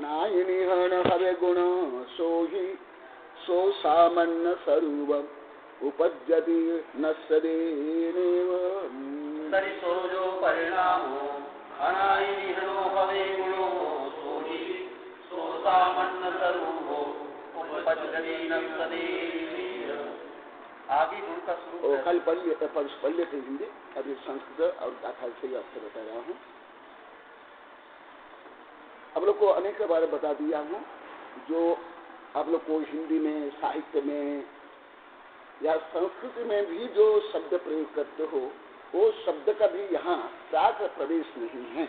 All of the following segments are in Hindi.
अनायिनी हन हवे गुण सो ही सो सामान्य स्वरूप उपद्यति न सदेव सरिसो जो परिणामो अनायिनी हनो हवे गुणो सो ही सो सामान्य स्वरूप उपद्यति न सदेव। आगे गुण का स्वरूप कल पढ़ लेते हिंदी, अभी संस्कृत और गाथा से ही आपको बता रहा हूँ। आप लोग को अनेक बार बता दिया हूँ, जो आप लोग को हिंदी में, साहित्य में या संस्कृत में भी जो शब्द प्रयोग करते हो, वो शब्द का भी यहाँ प्राक प्रवेश नहीं है,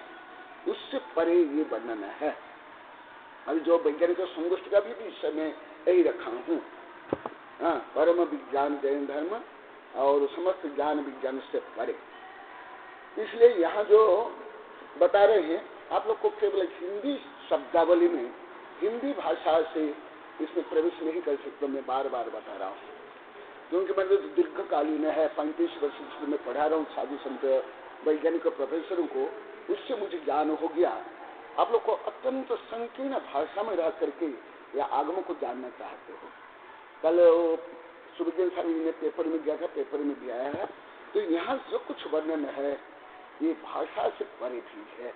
उससे परे ये वर्णन है। अभी जो वैज्ञानिक संगोष्ठी का भी विषय में यही रखा हूँ, परम विज्ञान जैन धर्म और समस्त ज्ञान विज्ञान से परे। इसलिए यहाँ जो बता रहे हैं आप लोग को, केवल हिंदी शब्दावली में, हिंदी भाषा से इसमें प्रवेश नहीं कर सकता। मैं बार बार बता रहा हूँ, क्योंकि मैंने तो दीर्घकालीन है, 35 वर्ष में पढ़ा रहा हूँ साधु संत वैज्ञानिक प्रोफेसरों को, उससे मुझे ज्ञान हो गया। आप लोग को अत्यंत संकीर्ण भाषा में रह करके या आगमों को जानना चाहते हो। कल सुरजन स्वामी ने पेपर में गया था, पेपर में भी आया है, तो यहाँ जो कुछ वर्णन है ये भाषा से परे भी है,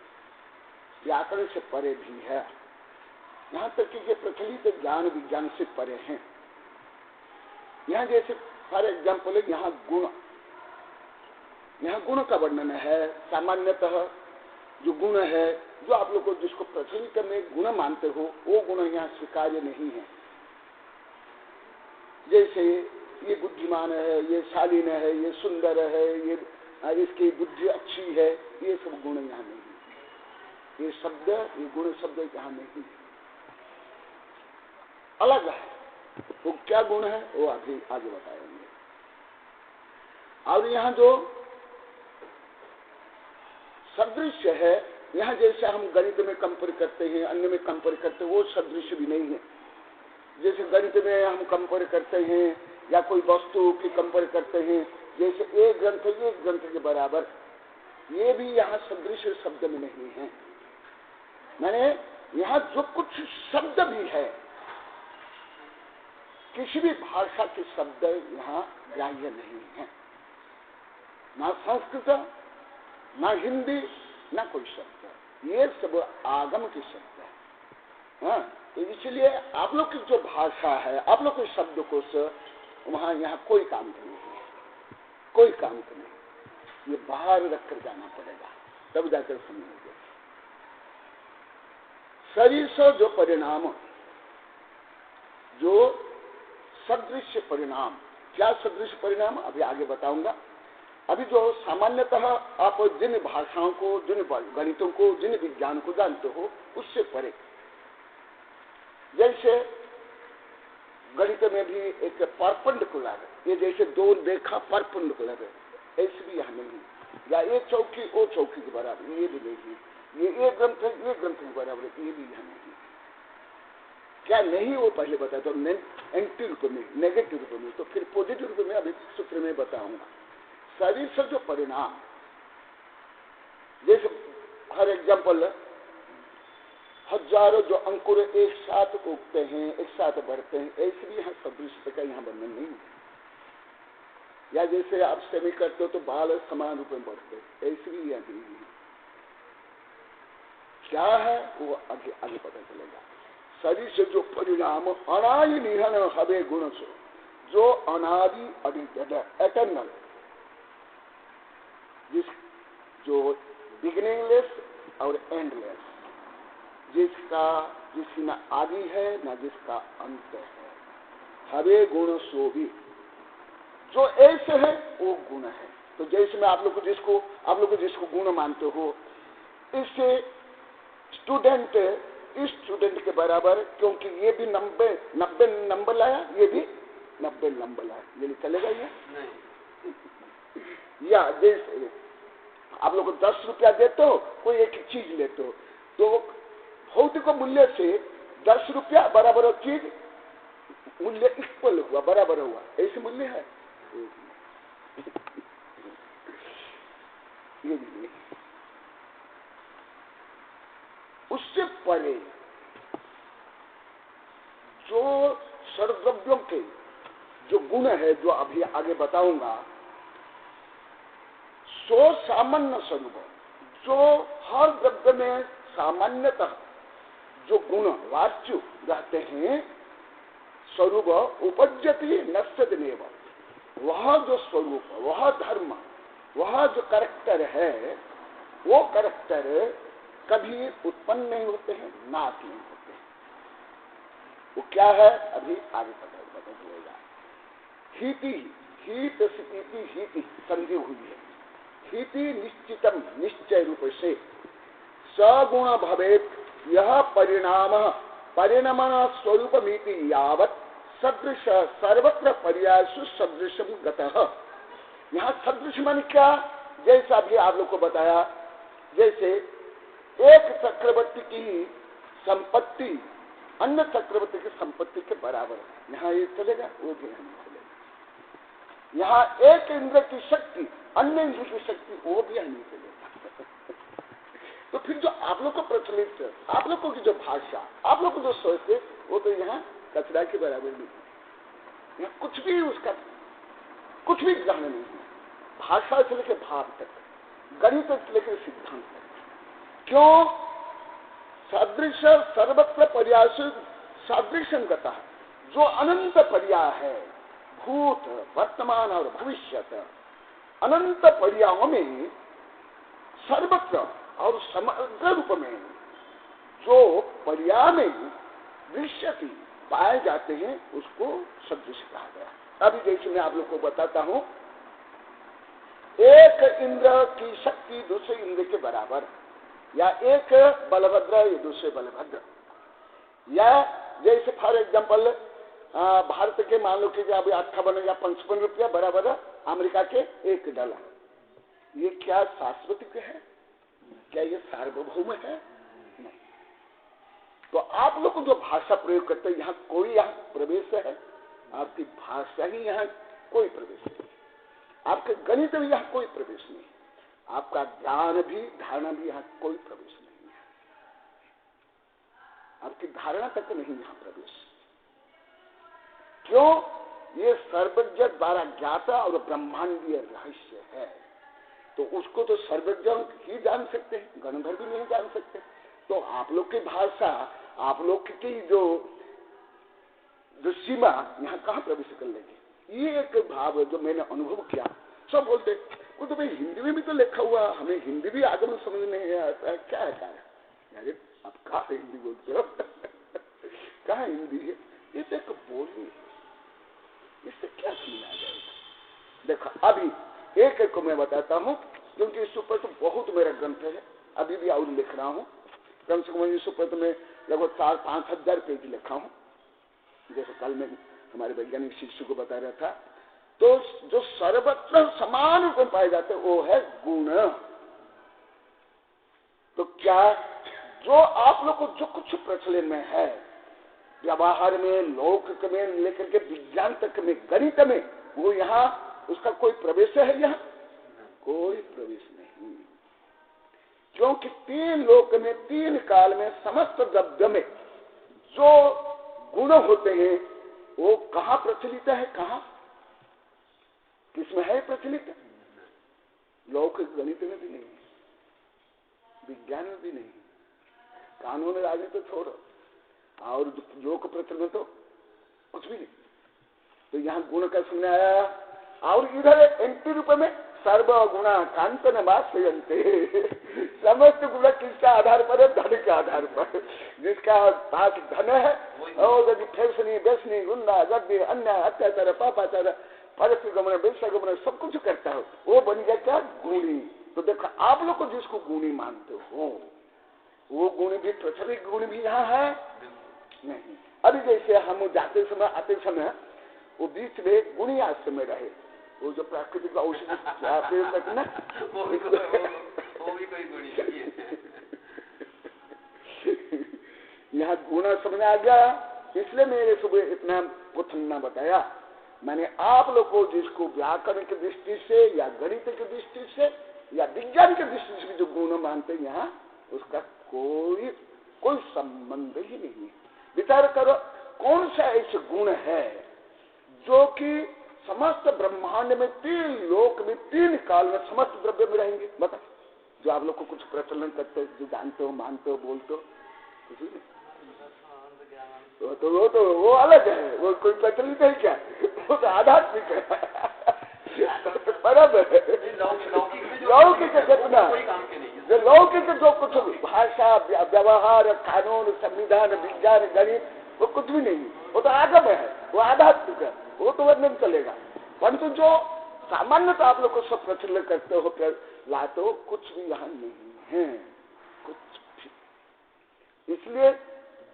व्याकरण से परे भी है, यहाँ तक कि ये प्रचलित ज्ञान विज्ञान से परे हैं। यहाँ जैसे फॉर एग्जाम्पल यहाँ गुण का वर्णन है। सामान्यतः जो गुण है, जो आप लोग को जिसको प्रचलित में गुण मानते हो, वो गुण यहाँ स्वीकार्य नहीं है। जैसे ये बुद्धिमान है, ये शालीन है, ये सुंदर है, ये इसकी बुद्धि अच्छी है, ये सब गुण यहाँ नहीं है। ये शब्द, ये गुण शब्द यहाँ नहीं है, अलग है। वो क्या गुण है वो अभी आगे बताएंगे। और यहाँ जो सदृश्य है, यहाँ जैसे हम गणित में कंपेयर करते हैं, अन्य में कंपेयर करते हैं, वो सदृश्य भी नहीं है। जैसे गणित में हम कंपेयर करते हैं या कोई वस्तु की कंपेयर करते हैं, जैसे एक ग्रंथ के बराबर, ये भी यहाँ सदृश शब्द में नहीं है। मैंने यहाँ जो कुछ शब्द भी है, किसी भी भाषा के शब्द यहाँ ग्राह्य नहीं है, ना संस्कृत, ना हिंदी, ना कोई शब्द, ये सब आगम के शब्द है। हाँ, तो इसलिए आप लोग की जो भाषा है, आप लोग के शब्दकोश, वहां यहाँ कोई काम नहीं है, कोई काम नहीं। ये बाहर रखकर जाना पड़ेगा, तब जाकर समझेंगे। शरीर से जो परिणाम, जो सदृश परिणाम, क्या सदृश परिणाम अभी आगे बताऊंगा। अभी जो सामान्यतः आप जिन भाषाओं को, जिन गणितों को, जिन विज्ञान को जानते हो, उससे परे। जैसे गणित में भी एक परपेंडिकुलर, ये जैसे दो रेखा परपेंडिकुलर है, ऐसे भी यहाँ नहीं, या ये चौकी वो चौकी के बराबर, ये भी नहीं, ये ग्रंथ है ये ग्रंथ के बराबर, ये भी यहाँ नहीं। क्या नहीं वो पहले बताया, तो एंटी रूप में, नेगेटिव रूप में, तो फिर पॉजिटिव रूप में अभी सूत्र में बताऊंगा। शरीर से जो परिणाम, जैसे हर एग्जाम्पल, हजारों जो अंकुर एक साथ उगते हैं, एक साथ बढ़ते हैं, ऐसे भी यहाँ सदृश का यहाँ वर्णन नहीं है। या जैसे आप सेमी करते हो तो बाल समान रूप में बढ़ते हैं, ऐसे भी यहाँ नहीं है। क्या है वो आगे आगे पता चलेगा। शरीर से जो परिणाम अनादि निहन हवे गुण से, जो अनादि एटर्नल, जो बिगिनिंगलेस और एंडलेस, जिसकी ना आदि है ना जिसका अंत है, हवे गुण सो भी, जो ऐसे है वो गुण है। तो जैसे मैं आप लोग को जिसको गुण मानते हो, इससे स्टूडेंट इस स्टूडेंट के बराबर, क्योंकि ये भी 90 नंबर लाया, ये भी 90 नंबर लाया, ये चलेगा ये नहीं। या जैसे आप लोग को 10 रुपया देते हो, कोई एक चीज लेते हो, तो भौतिक मूल्य से 10 रुपया बराबर चीज मूल्य इक्वल हुआ, बराबर हुआ, ऐसे मूल्य है ये भी नहीं। उससे परे जो सर्वद्रव्यों के जो गुण है, जो अभी आगे बताऊंगा, सो सामान्य स्वरूप, जो हर द्रव्य में सामान्यतः जो गुण वाच्य रहते हैं, स्वरूप उपज्यति नश्यति नेव, वह जो स्वरूप, वह धर्म, वह जो कैरेक्टर है, वो कैरेक्टर कभी उत्पन्न नहीं होते हैं, नाश नहीं होते हैं। वो क्या है अभी आगे पता चलेगा। हीति, हीत स्थिति, हीति संधि हुई है। हीति निश्चितम, निश्चय रूप से सगुण भवेत, यह परिणाम परिणमन स्वरूपमिति यावत् सदृश सर्वत्र पर्यायसु सदृशम गतः। यहाँ सदृश मन क्या, जैसा भी आप लोग को बताया, जैसे एक चक्रवर्ती की संपत्ति अन्य चक्रवर्ती की संपत्ति के बराबर है, यहाँ ये चलेगा, वो भी नहीं चलेगा। यहाँ एक इंद्र की शक्ति अन्य इंद्र की शक्ति, वो भी नहीं चलेगा। तो फिर जो आप लोग को प्रचलित, आप लोगों की जो भाषा, आप लोग को जो सोचते, वो तो यहाँ कचरा के बराबर नहीं है। यहाँ कुछ भी उसका कुछ भी ग्रहण नहीं है, भाषा से लेकर भाव तक, गणित से लेकर सिद्धांत तक। क्यों? सदृश सर्वत्र पर्याय सदृशम गता, जो अनंत पर्याय है, भूत वर्तमान और भविष्यत, अनंत पर्यायों में सर्वत्र और समग्र रूप में जो पर्याय में दृश्यति पाए जाते हैं, उसको सदृश कहा गया। अभी जैसे मैं आप लोग को बताता हूं, एक इंद्र की शक्ति दूसरे इंद्र के बराबर, या एक बलभद्र या दूसरे बलभद्र, या जैसे फॉर एग्जाम्पल भारत के मान लो कि अभी 58 या 55 रुपया बराबर अमेरिका के $1। ये क्या शाश्वत है? क्या ये सार्वभौम है? नहीं। तो आप लोग जो भाषा प्रयोग करते हैं, यहाँ कोई यहाँ प्रवेश है? आपकी भाषा ही यहाँ कोई प्रवेश नहीं, आपके गणित भी यहाँ कोई प्रवेश नहीं, आपका ज्ञान भी धारणा भी यहाँ कोई प्रवेश नहीं है, आपकी धारणा तक नहीं यहाँ प्रवेश। क्यों? ये सर्वज्ञ द्वारा ज्ञाता और ब्रह्मांडीय रहस्य है, तो उसको तो सर्वज्ञ ही जान सकते हैं, गणधर भी नहीं जान सकते। तो आप लोग की भाषा, आप लोग की जो सीमा यहाँ कहाँ प्रवेश कर लेगी? ये एक भाव है जो मैंने अनुभव किया। सब बोलते वो तो भाई हिंदी में भी तो लिखा हुआ, हमें हिंदी भी आगमन समझ नहीं आता है, क्या है क्या है? अरे आप कहाँ हिंदी बोलते हो? कहाँ हिंदी है? ये तो एक बोली है, इससे क्या सुना जाएगा? देखो अभी एक एक को मैं बताता हूँ, क्योंकि इस ऊपर तो बहुत मेरा ग्रंथ है, अभी भी और लिख रहा हूँ। कम से कम इस ऊपर तो मैं लगभग 4-5 हजार पेज लिखा हूँ। जैसे कल मैं हमारे वैज्ञानिक शिष्य को बता रहा था, तो जो सर्वत्र समान रूप में पाए जाते वो है गुण। तो क्या जो आप लोग को जो कुछ प्रचलन में है, व्यवहार में, लौकिक में लेकर के विज्ञान तक में, गणित में, वो यहाँ उसका कोई प्रवेश है? यहाँ कोई प्रवेश नहीं, क्योंकि 3 लोक में 3 काल में समस्त द्रव्य में जो गुण होते हैं वो कहाँ प्रचलित है? कहाँ किसमें है प्रचलित? लौकिक गणित में भी नहीं, विज्ञान में भी नहीं, कानून राजनीति तो छोड़ो, और लोक प्रचलन तो कुछ भी नहीं। तो यहाँ गुण का सुनने आया, और इधर एंटी रूप में सर्वगुणा कांचन वास्यन्ते, समस्त गुण किसके आधार पर है? धन के आधार पर। जिसका पास धन है और यदि फेसनी बेसनी गुंडा गद्दी अन्याय अत्याचार पापाचार परस्पर गमन वैश्य गमन सब कुछ करता हो, वो बन गया क्या? गुणी। तो देखो आप लोग को जिसको गुणी मानते हो, वो गुण भी प्रचलित गुण भी यहाँ है नहीं। अभी जैसे हम जाते समय आते समय वो बीच में गुणी आश्रम में रहे, वो जो प्राकृतिक औषधि तक ना वो भी कोई गुणी है। यहाँ गुण समझ आ गया, इसलिए मैंने सुबह इतना कुछ बताया। मैंने आप लोग को जिसको व्याकरण की दृष्टि से या गणित की दृष्टि से या विज्ञान की दृष्टि से जो गुण मानते हैं, यहाँ उसका कोई संबंध ही नहीं है। विचार करो, कौन सा ऐसे गुण है जो कि समस्त ब्रह्मांड में 3 लोक में 3 काल में समस्त द्रव्य में रहेंगे? बता, जो आप लोग को कुछ प्रचलन करते हो, जो जानते हो, मानते हो, बोलते हो, कुछ नहीं। तो वो अलग है, वो कोई प्रचलित है क्या? वो तो आध्यात्मिक है। बराबर है। लौकिक जितना जो लौकिक जो कुछ भाषा, व्यवहार, कानून, संविधान, विज्ञान, गणित, वो कुछ भी नहीं, वो तो आगम है, वो आध्यात्मिक है, वो तो वर्णन चलेगा। परंतु जो सामान्यतः आप लोग को सब प्रचलित करते हो, लाते हो, कुछ भी यहाँ नहीं है, कुछ भी। इसलिए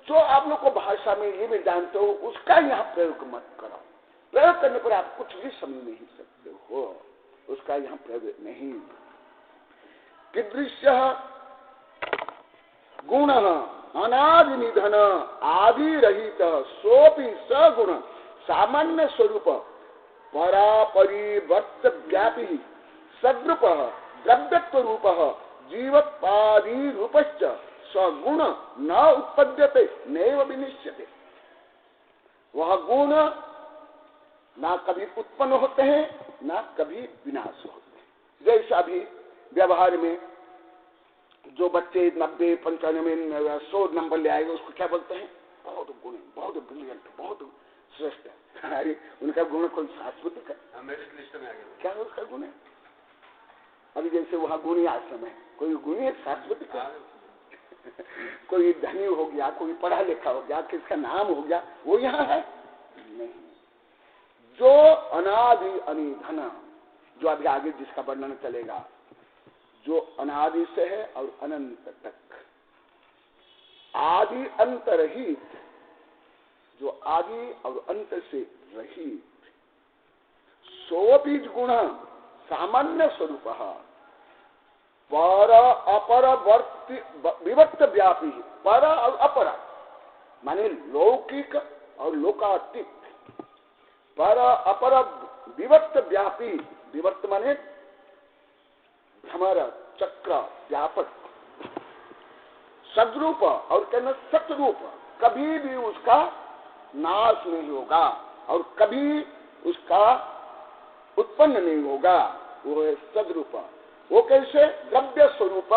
जो आप लोग को भाषा में ये भी जानते हो, उसका यहाँ प्रयोग मत करो। प्रयोग करने पर आप कुछ भी समझ नहीं सकते हो, उसका यहाँ प्रयोग नहीं। कीदृश गुण अनादि निधन आदि रहित सोपि सगुण सामान्य स्वरूप परापरिवर्त व्यापी सद्रूप द्रव्यत्व रूप जीवत्पादि रूपश्च सगुण न उत्पद्यते नैव विनिश्यते। वह गुण ना कभी उत्पन्न होते हैं, ना कभी विनाश होते हैं। जैसा अभी व्यवहार में जो बच्चे 90, 95, 100 नंबर ले आएगा, उसको क्या बोलते हैं? बहुत गुण, बहुत ब्रिलियंट, बहुत श्रेष्ठ है। अरे उनका गुण कोई शाश्वत है? क्या उसका गुण है? अभी जैसे वहाँ गुणी आश्रम है, कोई गुणी है शाश्वत है? कोई धनी हो गया, कोई पढ़ा लिखा हो गया, किसका नाम हो गया, वो यहाँ है? नहीं। जो अनादि अनिधन, जो अभी आगे जिसका वर्णन चलेगा, जो अनादि से है और अनंत तक, आदि अंत रहित, जो आदि और अंत से रहित, सोपीज गुण सामान्य स्वरूप पर अपर विवर्त व्यापी। पर और अपर माने लौकिक और लोकातीत, पर अपर विवर्त व्यापी। विवर्त माने भ्रमर, चक्र, व्यापक, सद्रूप और कहना सतरूप, कभी भी उसका नाश नहीं होगा और कभी उसका उत्पन्न नहीं होगा, वो है सद्रूप। वो कैसे? द्रव्य स्वरूप।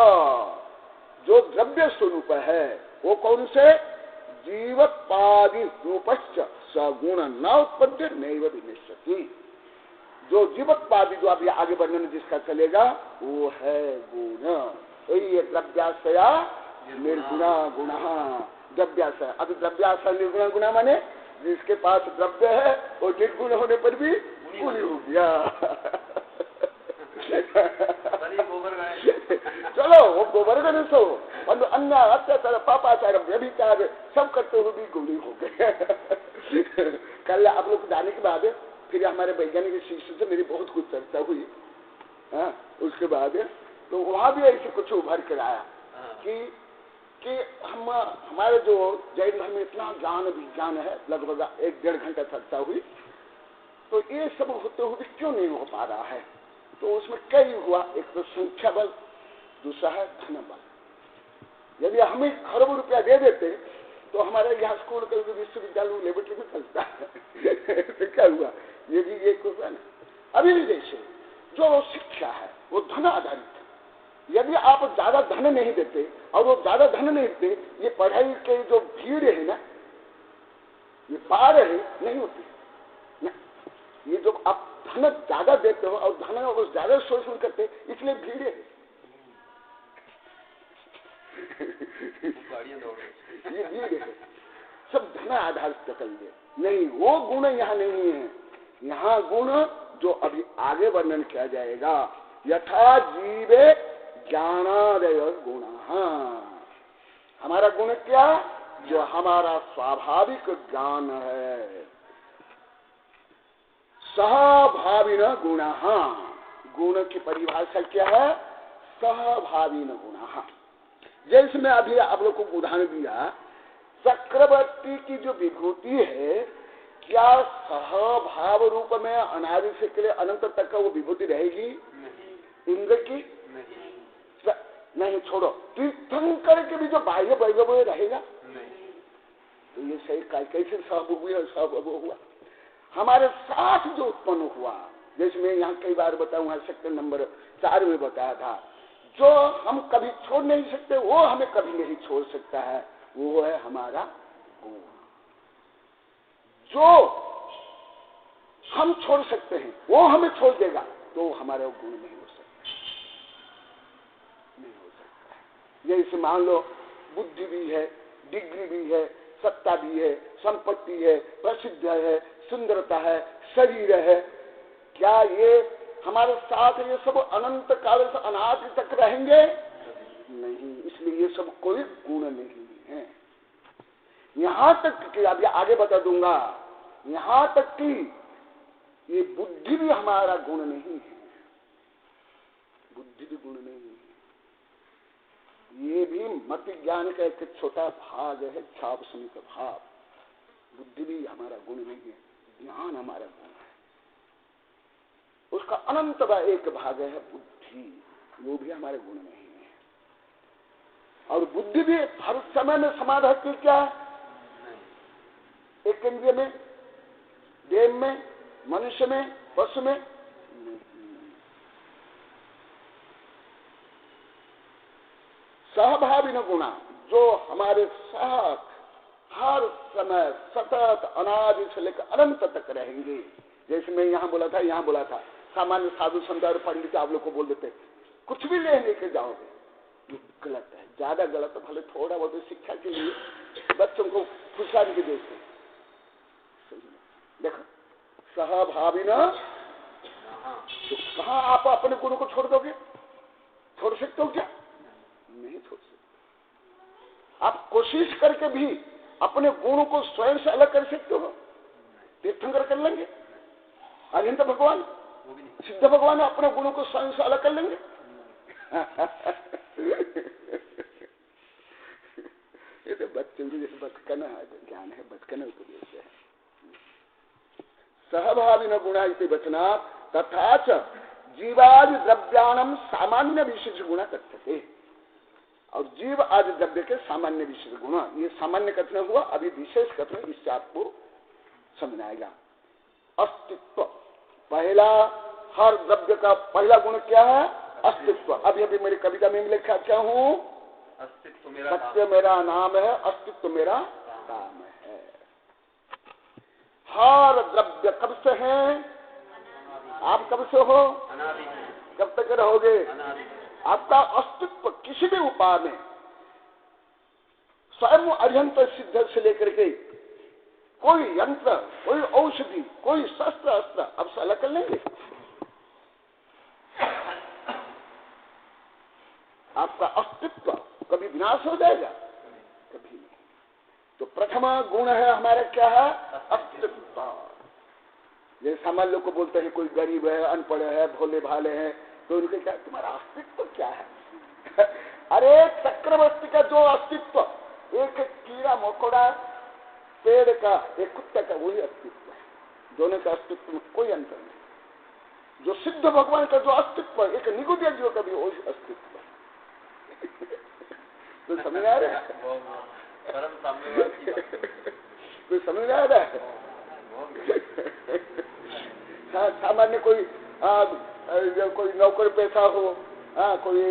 जो द्रव्य स्वरूप है वो कौन से? जीवत्पादि रूपश्च सगुण न उत्पद्य नैव विनिश्यति। जो जीवत्पादि, जो अभी आगे वर्णन जिसका चलेगा, वो है गुण। ये द्रव्याशया निर्गुणा गुण। द्रव्याशय, अभी द्रव्याशय निर्गुणा गुणा माने जिसके पास द्रव्य है वो निर्गुण होने पर भी गुण हो गया। चलो वो गोबर गणेश हो, अन्य अत्याचार, पापाचार, व्यभिचार सब करते हुए भी गुणी हो गए। कल आप लोग जाने के बाद फिर हमारे वैज्ञानिक शिष्य से मेरी बहुत कुछ चर्चा हुई। उसके बाद तो वहां भी ऐसे कुछ उभर कर आया कि हमारे जो जैन धर्म में इतना ज्ञान विज्ञान है, लगभग 1-1.5 घंटा चर्चा हुई, तो ये सब होते हुए क्यों नहीं हो पा रहा है? तो उसमें कई हुआ, एक तो संख्या बल, दूसरा है धन बल। यदि हमें खरबों रुपया दे देते तो हमारे यहाँ स्कूल के विश्वविद्यालय लेबोरेटरी में चलता है। तो क्या हुआ? ये भी एक हुआ ना। अभी भी जैसे जो शिक्षा है वो धन आधारित है। यदि आप ज्यादा धन नहीं देते और वो ज्यादा धन नहीं देते, ये पढ़ाई के जो भीड़ है ना, ये बाढ़ है, नहीं होती ना। ये जो आप धन ज्यादा देते हो और धन वो ज्यादा शोषण करते, इसलिए भीड़ है। ये भीड़ है, सब धन आधारित चलिए। नहीं, वो गुण यहाँ नहीं है। यहाँ गुण जो अभी आगे वर्णन किया जाएगा, यथा जीवे ज्ञानादय गुण। हमारा गुण क्या? जो हमारा स्वाभाविक ज्ञान है। सहभावी न गुण। गुण की परिभाषा क्या है? सहभावी न गुण। जैसे मैं अभी आप लोग को उदाहरण दिया, चक्रवर्ती की जो विभूति है, क्या सहभाव रूप में अनादि से के लिए अनंत तक का वो विभूति रहेगी? इंद्र की नहीं, छोड़ो। तीर्थंकर के भी जो बाह्य वैभव रहेगा, तो ये सही कैसे सहभोग हुआ? हमारे साथ जो उत्पन्न हुआ, जैसे मैं यहाँ कई बार बताऊंगा, सेक्टर नंबर 4 में बताया था, जो हम कभी छोड़ नहीं सकते वो हमें कभी नहीं छोड़ सकता है, वो है हमारा गुण। जो हम छोड़ सकते हैं वो हमें छोड़ देगा, तो हमारा गुण नहीं हो सकता, नहीं हो सकता है। जैसे मान लो बुद्धि भी है, डिग्री भी है, सत्ता भी है, संपत्ति है, प्रसिद्ध है, सुंदरता है, शरीर है, क्या ये हमारे साथ ये सब अनंत काल से अनादि तक रहेंगे? नहीं। इसलिए ये सब कोई गुण नहीं है। यहां तक कि अभी आगे बता दूंगा, यहां तक कि ये बुद्धि भी हमारा गुण नहीं है, बुद्धि भी गुण नहीं है। ये भी मति ज्ञान का एक छोटा भाग है, छाप समित भाव। बुद्धि भी हमारा गुण नहीं है, ज्ञान हमारा गुण है। उसका अनंत एक भाग है बुद्धि, वो भी हमारे गुण नहीं है। और बुद्धि भी हर समय में समाधि क्या है? एक इंद्रिय में, देव में, मनुष्य में, पशु में नहीं। सहभावी न गुणा, जो हमारे साथ हर समय सतत अनादि से लेकर अनंत तक रहेंगे। जैसे मैं यहाँ बोला था, यहाँ बोला था, सामान्य साधु संत और पंडित आप लोग को बोल देते कुछ भी लेके जाओगे, ये गलत है, ज्यादा गलत है। भले थोड़ा बहुत शिक्षा के लिए बच्चों को खुशहाली के देते। देखो सहभावी न, तो कहाँ आप अपने गुणों को छोड़ दोगे? छोड़ सकते हो क्या? नहीं छोड़ सकते। आप कोशिश करके भी अपने गुणों को स्वयं से अलग कर सकते हो? तीर्थंकर कर लेंगे? अरिहंत भगवान, सिद्ध भगवान अपने गुणों को स्वयं से अलग कर लेंगे? ये तो बच्चों की जैसे बचकना ज्ञान है, बचकना उपदेश है। सहभावी न गुणा इति वचना तथा च जीवादि द्रव्याणम सामान्य विशेष गुण कथ्यते। और जीव आदि द्रव्य के सामान्य विशेष गुण, ये सामान्य कथन हुआ, अभी विशेष कथन इससे आपको समझ आएगा। अस्तित्व, पहला हर द्रव्य का पहला गुण क्या है? अस्तित्व। अभी अभी मेरी कविता में लिखा क्या हूँ? सत्य मेरा नाम है, अस्तित्व मेरा काम है। हर द्रव्य कब से है? आप कब से हो? कब तक रहोगे? आपका अस्तित्व किसी भी उपाय में, स्वयं अरिहंत सिद्ध से लेकर के कोई यंत्र, कोई औषधि, कोई शस्त्र अस्त्र अब से अलग कर लेंगे? आपका अस्तित्व कभी विनाश हो जाएगा? कभी नहीं। तो प्रथम गुण है हमारा क्या है? अस्तित्व। जैसे सामान्य लोग को बोलते हैं कोई गरीब है, अनपढ़ है, भोले भाले हैं, तो उनके क्या, तुम्हारा अस्तित्व क्या है? अरे चक्रवर्ती का जो अस्तित्व, एक कीड़ा मकोड़ा, पेड़ का, एक कुत्ते का, वही अस्तित्व है। दोनों का अस्तित्व में कोई अंतर नहीं। जो सिद्ध भगवान का जो अस्तित्व, एक निगुद्य जीव का भी वही अस्तित्व है। तो समझ आ रहा है? कोई समझ आ रहा है? हाँ, सामान्य कोई नौकर पैसा हो, हाँ, कोई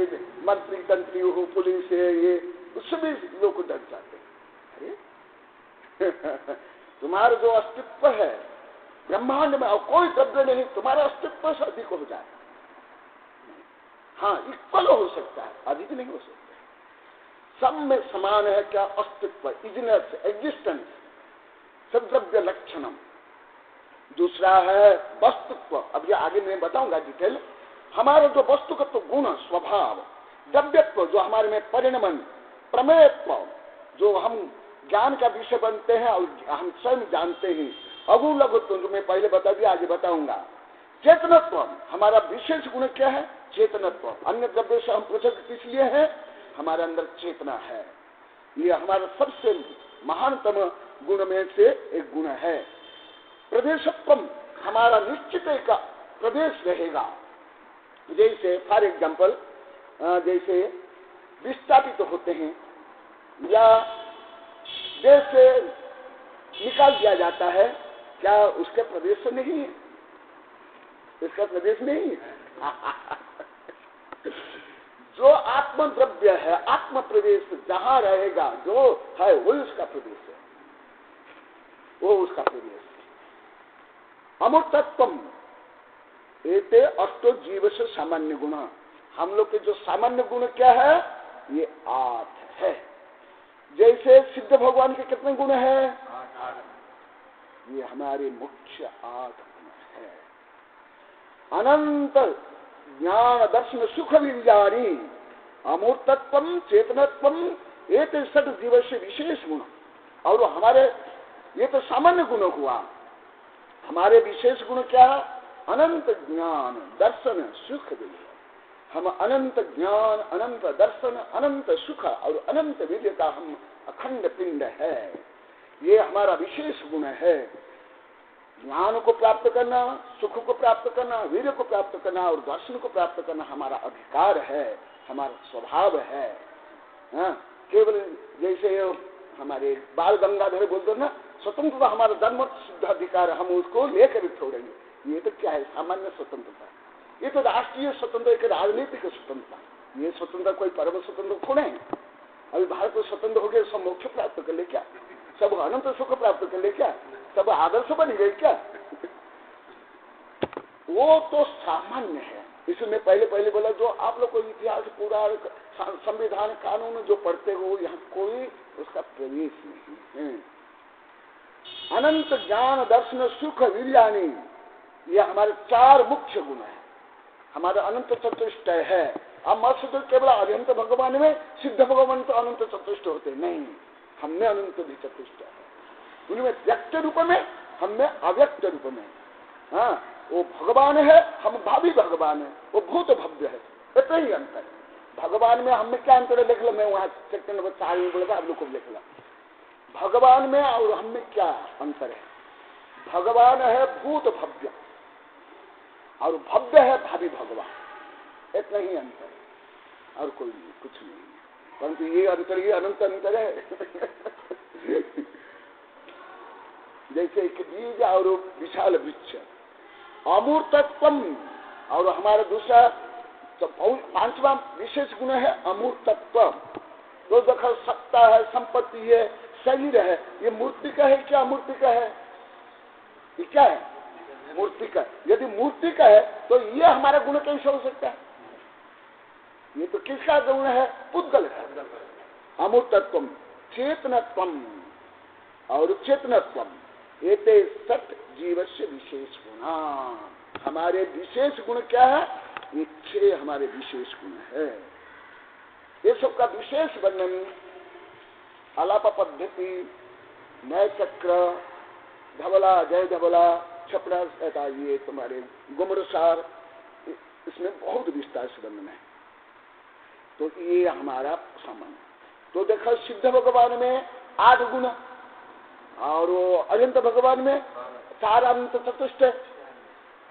मंत्री तंत्री हो, पुलिस है, ये उससे भी लोग डर जाते हैं। अरे तुम्हारा जो अस्तित्व है ब्रह्मांड में और कोई द्रव्य नहीं, तुम्हारा अस्तित्व से अधिक हो जाए। हाँ, इक्वल हो सकता है, अधिक नहीं हो सकता। सब में समान है क्या? अस्तित्व, इजनेस, एग्जिस्टेंस, सद्रव्य लक्षणम। दूसरा है वस्तुत्व। अब ये आगे मैं बताऊंगा डिटेल। हमारा जो वस्तुगत गुण, स्वभाव, द्रव्यत्व जो हमारे में परिणमन, प्रमेयत्व जो हम ज्ञान का विषय बनते हैं और हम स्वयं जानते हैं, अगु लघुत्व जो मैं पहले बता दिया, आगे बताऊंगा। चेतनत्व, हमारा विशेष गुण क्या है? चेतनत्व। अन्य द्रव्य से हम पृथक इसलिए है, हमारे अंदर चेतना है। ये हमारा सबसे महानतम गुण में से एक गुण है। प्रदेशत्व, हमारा निश्चित एक प्रदेश रहेगा। जैसे फॉर एग्जाम्पल, जैसे विस्थापित होते हैं या देश से निकाल दिया जाता है, क्या उसके प्रदेश से नहीं है? इसका प्रदेश नहीं है। जो आत्म द्रव्य है, आत्म प्रदेश जहां रहेगा, जो है वो उसका प्रदेश है, वो उसका प्रदेश है। अमूर्तत्वम एते अष्टो जीव से सामान्य गुण। हम लोग के जो सामान्य गुण क्या है? ये 8 है। जैसे सिद्ध भगवान के कितने गुण है? 8। ये हमारे मुख्य 8 गुण है। अनंत ज्ञान दर्शन सुख विजारी अमूर्तत्वम चेतनत्वम एते षट जीव से विशेष गुण। और हमारे ये तो सामान्य गुण हुआ, हमारे विशेष गुण क्या? अनंत ज्ञान दर्शन सुख विजय। हम अनंत ज्ञान, अनंत दर्शन, अनंत सुख और अनंत विजय का हम अखंड पिंड है। ये हमारा विशेष गुण है। ज्ञान को प्राप्त करना, सुख को प्राप्त करना, वीर्य को प्राप्त करना और दर्शन को प्राप्त करना हमारा अधिकार है, हमारा स्वभाव है। केवल जैसे हमारे बाल गंगाधर बोलते ना, स्वतंत्रता हमारा धर्म सिद्ध अधिकार, हम उसको लेकर छोड़ेंगे। ये तो क्या है? सामान्य स्वतंत्रता। ये तो राष्ट्रीय स्वतंत्रता, एक राजनीतिक स्वतंत्रता। ये स्वतंत्रता कोई परम स्वतंत्र थोड़े है। अभी भारत को स्वतंत्र हो गए, सब मोक्ष प्राप्त कर ले क्या? सब अनंत सुख प्राप्त कर ले क्या? सब आदर्श बन गए क्या? वो तो सामान्य है। इसमें पहले बोला, जो आप लोग को इतिहास, पुराण, संविधान, कानून जो पढ़ते हो, यहाँ कोई उसका प्रवेश नहीं है। अनंत ज्ञान दर्शन सुख वीर्यानि, ये हमारे 4 मुख्य गुण है। हमारा अनंत चतुष्ट है। अब मत तो केवल अनंत भगवान में, सिद्ध भगवान तो अनंत चतुष्ट होते नहीं, हमने अनंत भी चतुष्ट है। उनमें व्यक्त रूप में, हमने अव्यक्त रूप में। हाँ, वो भगवान है, हम भावी भगवान है, वो भूत भव्य है। इतना ही अंतर। भगवान में हमें क्या अंतर है? लिख लो, मैं वहां सेक्टर नंबर 4 में बोलेगा, आप लोग को लिख लो। भगवान में और हमें क्या अंतर है? भगवान है भूत भव्य और भव्य है भावी भगवान। इतना ही अंतर है और कोई नहीं, कुछ नहीं। परंतु ये अंतर, ये अनंत अंतर है। जैसे एक बीज और विशाल वृक्ष। अमूर्तत्वम, और हमारा दूसरा तो 5वां विशेष गुण है अमूर्तत्व। तो देखो, सत्ता है, संपत्ति है, शरीर है, ये मूर्ति का है क्या? मूर्ति का है? ये क्या है? मूर्ति का। यदि मूर्ति का है तो ये हमारा गुण कैसे हो सकता है? ये तो किसका गुण है? पुद्गल का। अमूर्तत्वम चेतनत्वम और चेतनत्वम एते सत जीव से विशेष गुणा। हमारे विशेष गुण क्या है? ये 6 हमारे विशेष गुण है। ये सबका विशेष वर्णन आलाप पद्धति, नय चक्र, धवला, जय धवला, छपरा, ये तुम्हारे गुमरसार, इसमें बहुत विस्तार से वर्णन है। तो ये हमारा सामान्य। तो देखो, सिद्ध भगवान में 8 गुण और अनंत भगवान में 4 अनंत चतुष्ट।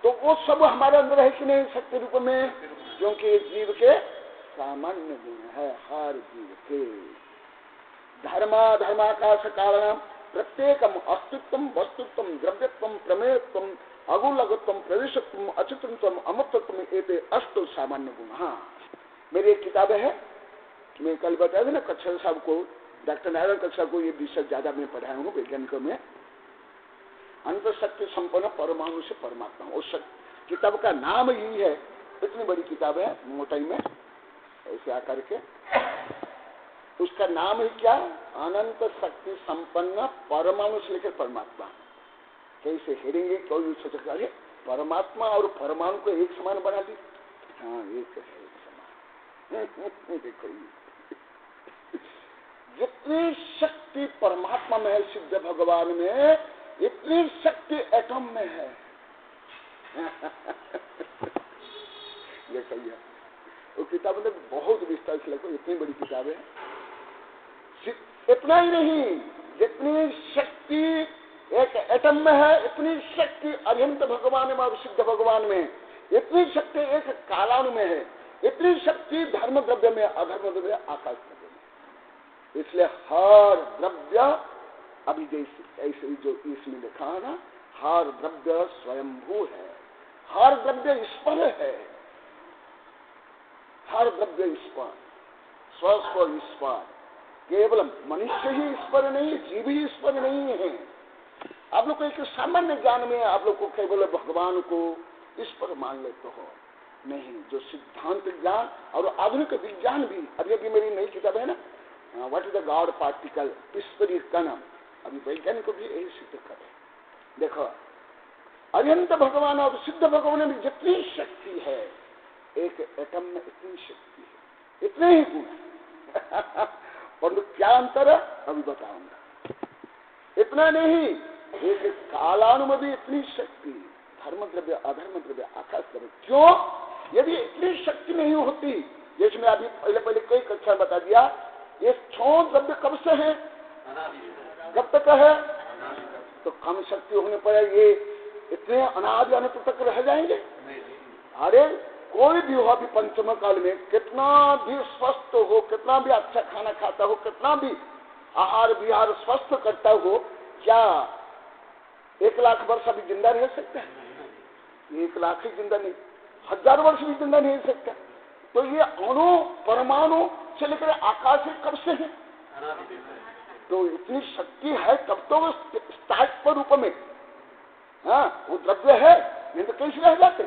तो वो सब हमारे अंदर है कि नहीं? शक्ति रूप में, क्योंकि जीव के सामान्य गुण है, हर जीव के। धर्माकाश कारण प्रत्येकम अस्तित्वम, वस्तुत्वम, द्रव्यत्वम, प्रमेयत्वम, अगुलगत्वम, प्रवेशत्वम, अचितत्वम, अमृतत्वम एते 8 सामान्य गुण। हाँ, मेरी एक किताब है, मैं कल बताया था ना कच्छर साहब को, डॉक्टर नारायण कच्छर को, ये विषय ज्यादा मैं पढ़ाया हूँ वैज्ञानिकों में। अंत शक्ति संपन्न परमाणु से परमात्मा, उस किताब का नाम यही है। इतनी बड़ी किताब है, मोटाई में ऐसे आकर के। उसका नाम ही क्या? अनंत शक्ति संपन्न परमाणु से लेकर परमात्मा। कैसे हेरेंगे? कोई सोचेगा अरे परमात्मा और परमाणु को एक समान बना दी। हाँ, एक है, एक समान। देखो, जितनी शक्ति परमात्मा में है, सिद्ध भगवान में, इतनी शक्ति एटम में है। देखो, वो किताब में बहुत विस्तार से लिखो, इतनी बड़ी किताब है। इतना ही नहीं, जितनी शक्ति एक एटम में है, इतनी शक्ति अनंत भगवान में और सिद्ध भगवान में, इतनी शक्ति एक कालानु में है, इतनी शक्ति धर्म द्रव्य में, अधर्म द्रव्य, आकाश द्रव्य में। इसलिए हर द्रव्य अभी जैसे ऐसे जो इसमें लिखा है ना, हर द्रव्य स्वयंभू है, हर द्रव्य ईश्वर है, हर द्रव्य ईश्वर, स्वस्व ईश्वर। केवल मनुष्य ही ईश्वर नहीं, जीव ही ईश्वर नहीं है। आप लोग को एक सामान्य ज्ञान में आप लोग को केवल भगवान को ईश्वर मान लेते हो, नहीं। जो सिद्धांत ज्ञान और आधुनिक विज्ञान भी, अभी अभी मेरी नई किताब है ना, what is the God particle, ईश्वरी कण, अभी वैज्ञानिक को भी यही सिद्ध करे। देखो, अनंत भगवान और सिद्ध भगवान में जितनी शक्ति है, एक एटम में इतनी शक्ति है, इतने ही गुण है। परंतु क्या अंतर है अभी बताऊंगा। इतना नहीं, एक कालानु में भी इतनी शक्ति, धर्म द्रव्य अधर्म द्रव्य आकाश द्रव्य। क्यों? यदि इतनी शक्ति नहीं होती, जैसे मैं अभी पहले कई कक्षा बता दिया, ये 6 द्रव्य कब से है, कब तक है, तो कम शक्ति होने पर ये इतने अनादि अनंत तक रह जाएंगे। अरे कोई भी हो, अभी पंचम काल में कितना भी स्वस्थ हो, कितना भी अच्छा खाना खाता हो, कितना भी आहार विहार स्वस्थ करता हो, क्या 1 लाख वर्ष अभी जिंदा रह सकता है? 1 लाख ही जिंदा नहीं, 1000 वर्ष भी जिंदा नहीं रह सकता। तो ये अणु परमाणु से लेकर आकाश कब से है? तो इतनी शक्ति है तब तो वो स्थायित्व रूप में, हाँ, वो द्रव्य है, नहीं तो कैसे रह जाते।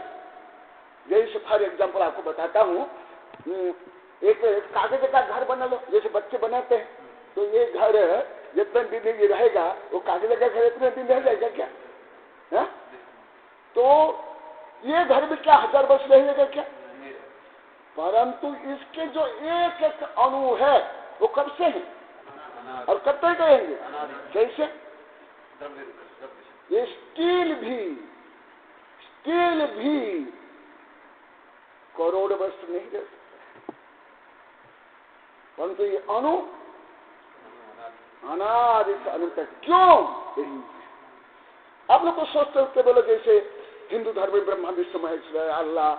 जैसे फॉर एग्जाम्पल आपको बताता हूँ, एक कागज का घर बना लो, जैसे बच्चे बनाते हैं, तो ये घर जितने दिन ये रहेगा, वो कागज का घर इतने दिन रह जाएगा क्या? है? तो ये घर भी क्या 1000 वर्ष रहेगा क्या? परंतु इसके जो एक एक अणु है वो कब से है और कब तक रहेंगे? कैसे? ये स्टील भी करोड़ वर्ष नहीं रह सकता, परंतु ये अणु अनादि से अनंत तक। क्यों? यही आप लोग को सोचते होते बोलो, जैसे हिंदू धर्म में ब्रह्मा विष्णु महेश्वर अल्लाह,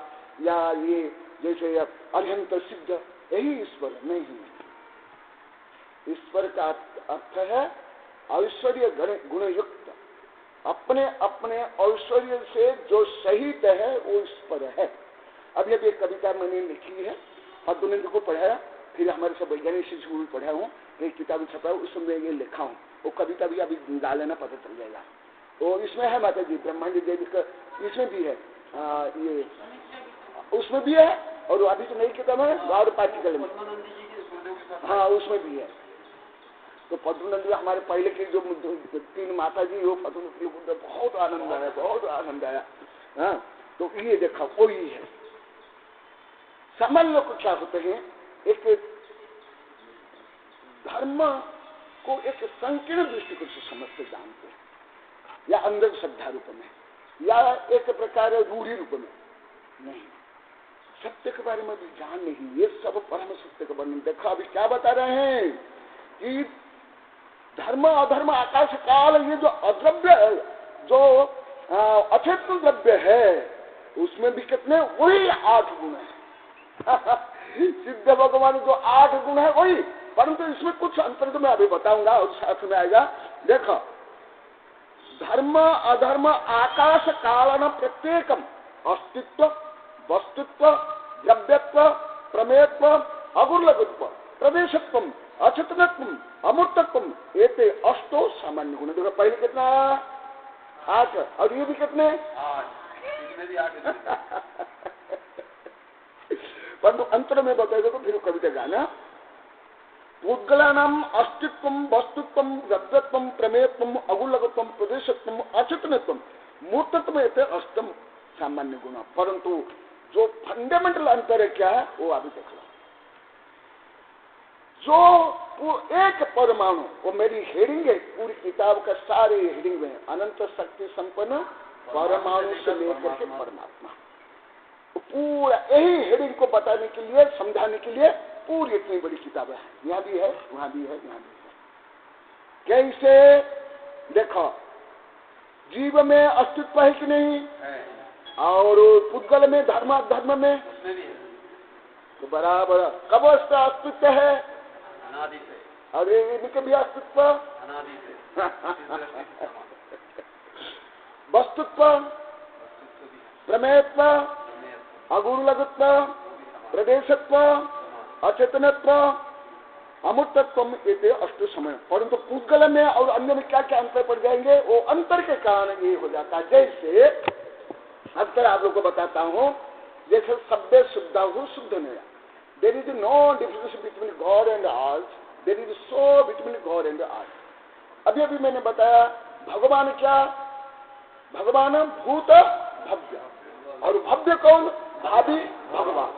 या ये जैसे अनंत सिद्ध, यही ईश्वर नहीं। ईश्वर का अर्थ है ऐश्वर्य गुणयुक्त, अपने अपने ऐश्वर्य से जो सहित है वो ईश्वर है। अभी अभी एक कविता मैंने लिखी है, पद्मनंद को पढ़ाया, फिर हमारे सब वैज्ञानिक शिक्षक को पढ़ाया हूँ, एक किताब छपा है, उसमें ये लिखा हूँ। वो कविता भी अभी डाल लेना, पता चल जाएगा। तो इसमें है माता जी ब्रह्मांड देवी का, इसमें भी है, ये उसमें भी है, और अभी तो नई किताब है गॉड पार्टिकल में, हाँ उसमें भी है। तो पद्मनंदी हमारे पहले के जो 3 माता जी, वो पद्मनंदी को बहुत आनंद आया, बहुत आनंद आया। हाँ, तो ये देखा वही है। सामान्य लोग क्या होते हैं, एक धर्म को एक संकीर्ण दृष्टिकोण से समझते जानते हैं, या अंदर श्रद्धा रूप में, या एक प्रकार रूढ़ी रूप में नहीं। सत्य के बारे में भी जान नहीं, ये सब परम सत्य का वर्णन। देखा अभी क्या बता रहे हैं कि धर्म अधर्म आकाश काल, ये जो अद्रव्य है, जो अचेतन द्रव्य है, उसमें भी कितने, वही 8 गुण है। सिद्ध भगवान जो 8 गुण है वही, परंतु इसमें कुछ अंतर तो मैं अभी बताऊंगा और साथ में आएगा। देखो, धर्म अधर्म आकाश कालन प्रत्येकम अस्तित्व वस्तुत्व द्रव्यत्व प्रमेयत्व अगुर्लघुत्व प्रदेशत्व अचेतनत्व अमूर्तत्व, एते 8 सामान्य गुण। देखो पहले कितना 8, और ये भी कितने 8। परंतु अंतर में बताएगा तो फिर कविता गाना। पुद्गलानाम अस्तित्व वस्तुत्व द्रव्यत्व प्रमेयत्व अगुर्लघुत्व प्रदेशत्व अचेतनत्व मूर्तत्व, एते 8 सामान्य गुण। परंतु जो फंडामेंटल अंतर है क्या है वो अभी देख लो। जो एक परमाणु, वो मेरी हेडिंग है पूरी किताब का, सारे हेडिंग में अनंत शक्ति संपन्न परमाणु से लेकर के परमात्मा, पूरा यही हेडिंग को बताने के लिए, समझाने के लिए पूरी इतनी बड़ी किताब है। यहाँ भी है, वहां भी है, यहाँ भी है। कैसे? देखो, जीव में अस्तित्व है कि नहीं है, और पुद्गल में धर्म धर्म में उसमें भी है, तो बराबर कब उसका अस्तित्व है? अनादि से। और इनके भी अस्तित्व अनादि से। वस्तुत्व, प्रमेयत्व, अगुणलघुत्व, प्रदेशत्व, अचेतनत्व, अमूर्तत्व, ये अष्ट समय। परंतु पूगल में और अन्य में क्या क्या अंतर पड़ जाएंगे, वो अंतर के कारण ये हो जाता है। जैसे अंतर आप लोग को बताता हूं, जैसे शब्द शुद्ध हो शुद्ध नहीं, there is no difference between God and art, there is so between God and art. अभी अभी मैंने बताया भगवान क्या, भगवान भूत भव्य, और भव्य कौन, भावी भगवान।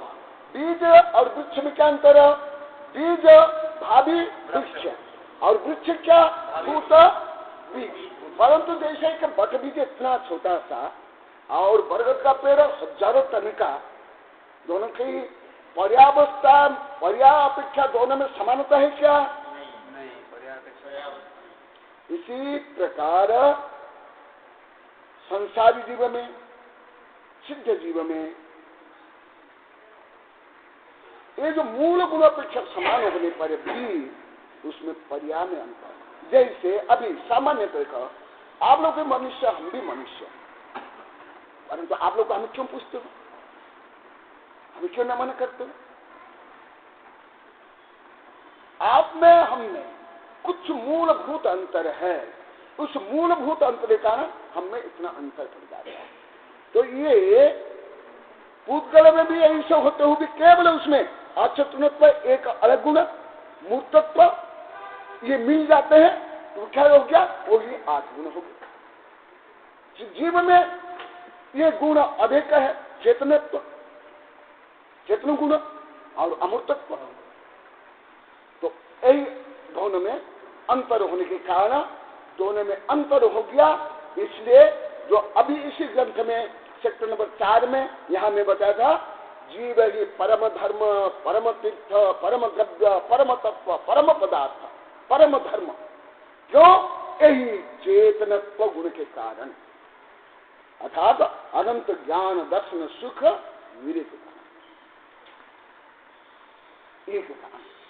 बीज और वृक्ष में क्या अंतर है, बीज भावी वृक्ष, और वृक्ष क्या, भूत बीज। परंतु जैसे कि बट बीज इतना छोटा सा और बरगद का पेड़ हजारों टन का, दोनों की पर्यावस्था पर्या अपेक्षा दोनों में समानता है क्या, नहीं, इसी प्रकार संसारी जीव में, सिद्ध जीव में ये जो मूल गुण अपेक्षा समान होने पर भी उसमें पर्याय में अंतर। जैसे अभी सामान्य तरीका, आप लोग मनुष्य, हम भी मनुष्य, परंतु आप लोग हमें क्यों पूछते हो, हमें क्यों नमन करते हो? आप में हम में कुछ मूलभूत अंतर है, उस मूलभूत अंतर के कारण हम में इतना अंतर पड़ जाता है। तो ये पूतगल में भी ऐसे होते हुए भी केवल उसमें अचेतनत्व एक अलग गुण, मूर्तत्व ये मिल जाते हैं, तो क्या हो गया, वही आठ गुण हो गया। जीवन में ये गुण अधिक है, चेतनत्व, चेतन गुण और अमूर्तत्व। तो यही दोनों में अंतर होने के कारण दोनों में अंतर हो गया। इसलिए जो अभी इसी ग्रंथ में सेक्टर नंबर 4 में यहां मैं बताया था, जीव ही परम धर्म, परम तीर्थ, परम द्रव्य, परम तत्व, परम पदार्थ, परम धर्म, क्यों, यही चेतनत्व गुण के कारण, अर्थात अनंत ज्ञान दर्शन सुख वीर्य के कारण,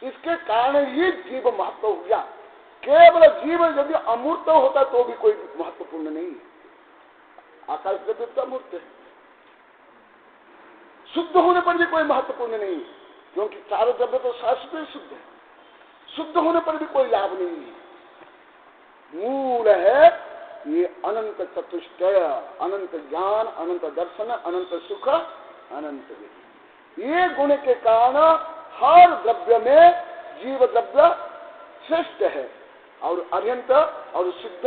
इसके कारण ये जीव महत्व हो गया। केवल जीव यदि अमूर्त होता तो भी कोई महत्वपूर्ण नहीं है। आकाश द्रव्य तो अमूर्त है, शुद्ध होने पर भी कोई महत्वपूर्ण नहीं है, क्योंकि चारों द्रव्य तो शाश्वत शुद्ध है, शुद्ध होने पर भी कोई लाभ नहीं है। मूल है ये अनंत चतुष्टय, अनंत ज्ञान, अनंत दर्शन, अनंत सुख, अनंत विधि। ये गुण के कारण हर द्रव्य में जीव द्रव्य श्रेष्ठ है और अनंत और सिद्ध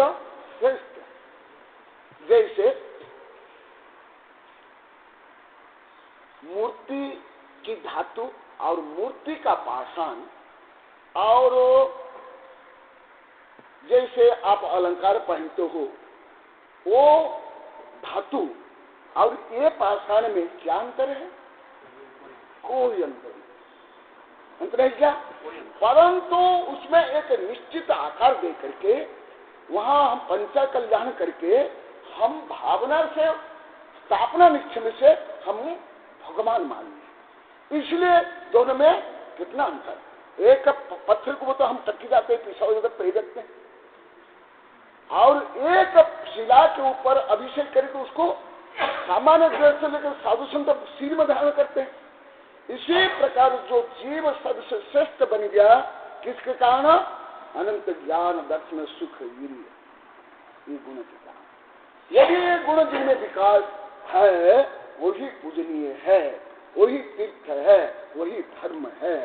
श्रेष्ठ है। जैसे मूर्ति की धातु और मूर्ति का पाषाण, और जैसे आप अलंकार पहनते हो वो धातु और ये पाषाण में क्या अंतर है, कोई अंतर नहीं, अंतर है क्या, परंतु उसमें एक निश्चित आकार दे करके वहां हम पंचा कल्याण करके हम भावना से स्थापना निक्षम से हम भगवान मान लें। इसलिए दोनों में कितना अंतर। एक पत्थर को तो हम टक्की जाते हैं, पिछा जगत पे रखते हैं, और एक शिला के ऊपर अभिषेक करके उसको सामान्य द्रव्य से लेकर साधु संत सिर में धारण करते हैं। इसी प्रकार जो जीव सबसे श्रेष्ठ बन गया, किसके कारण, अनंत ज्ञान दर्शन सुख वीर्य, ये गुण के कारण। यदि ये गुण जिनमें विकास है वही पूजनीय है, वही तीर्थ है, वही धर्म है।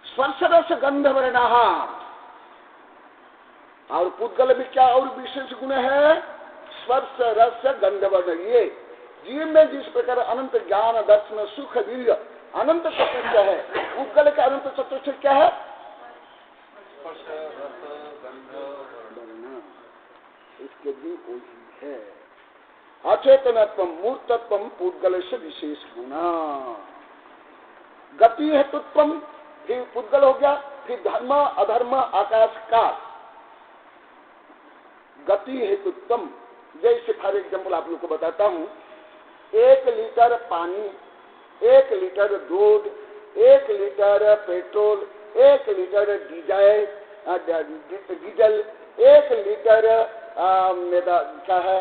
स्पर्श रस गंध वर्णा, और पूतगल में क्या और विशेष गुण है, स्पर्श रस गंध वर्ण। ये जीव में जिस प्रकार अनंत ज्ञान दर्शन सुख वीर्य अनंत चतुष्ट है, पूतगल का अनंत चतुष्ट क्या है, स्पर्श रस गंध वर्ण, इसके भी वही है। अचेतनत्व मूर्तत्व पूतगल से विशेष गुणा। गति हेतुत्व, फिर पूतगल हो गया, फिर धर्म अधर्म आकाश का गति हेतुत्व। जैसे फॉर एग्जाम्पल आप लोग को बताता हूं, 1 लीटर पानी, 1 लीटर दूध, 1 litre petrol, 1 litre diesel, 1 litre क्या है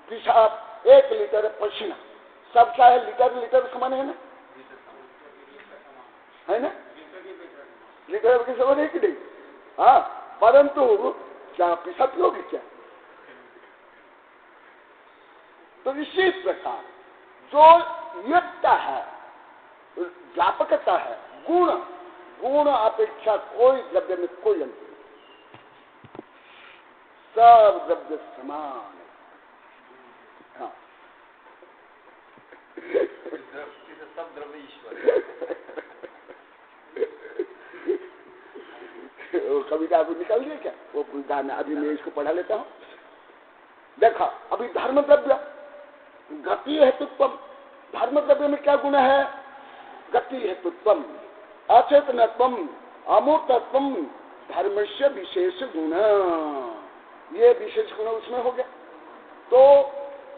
पेशाब, 1 लीटर पसीना, सब क्या है? लीटर समान है ना? है ना? लीटर के समान है कि नहीं? हाँ, परंतु क्या पेशाब पियोगे क्या? तो इसी प्रकार जो एकता है, व्यापकता है, गुण अपेक्षा कोई द्रव्य में कोई अंतर नहीं, सब द्रव्य समान है। हाँ, सब द्रव्य ईश्वर। वो कविता अभी निकल गई क्या? वो गाना अभी मैं इसको पढ़ा लेता हूँ। देखा, अभी धर्म द्रव्य गति हेतुत्वम, धर्म द्रव्य में क्या गुण है? गति हेतुत्वम, अचेतनत्वम, अमूर्तत्वम, धर्मस्य विशेष गुण, ये विशेष गुण उसमें हो गया। तो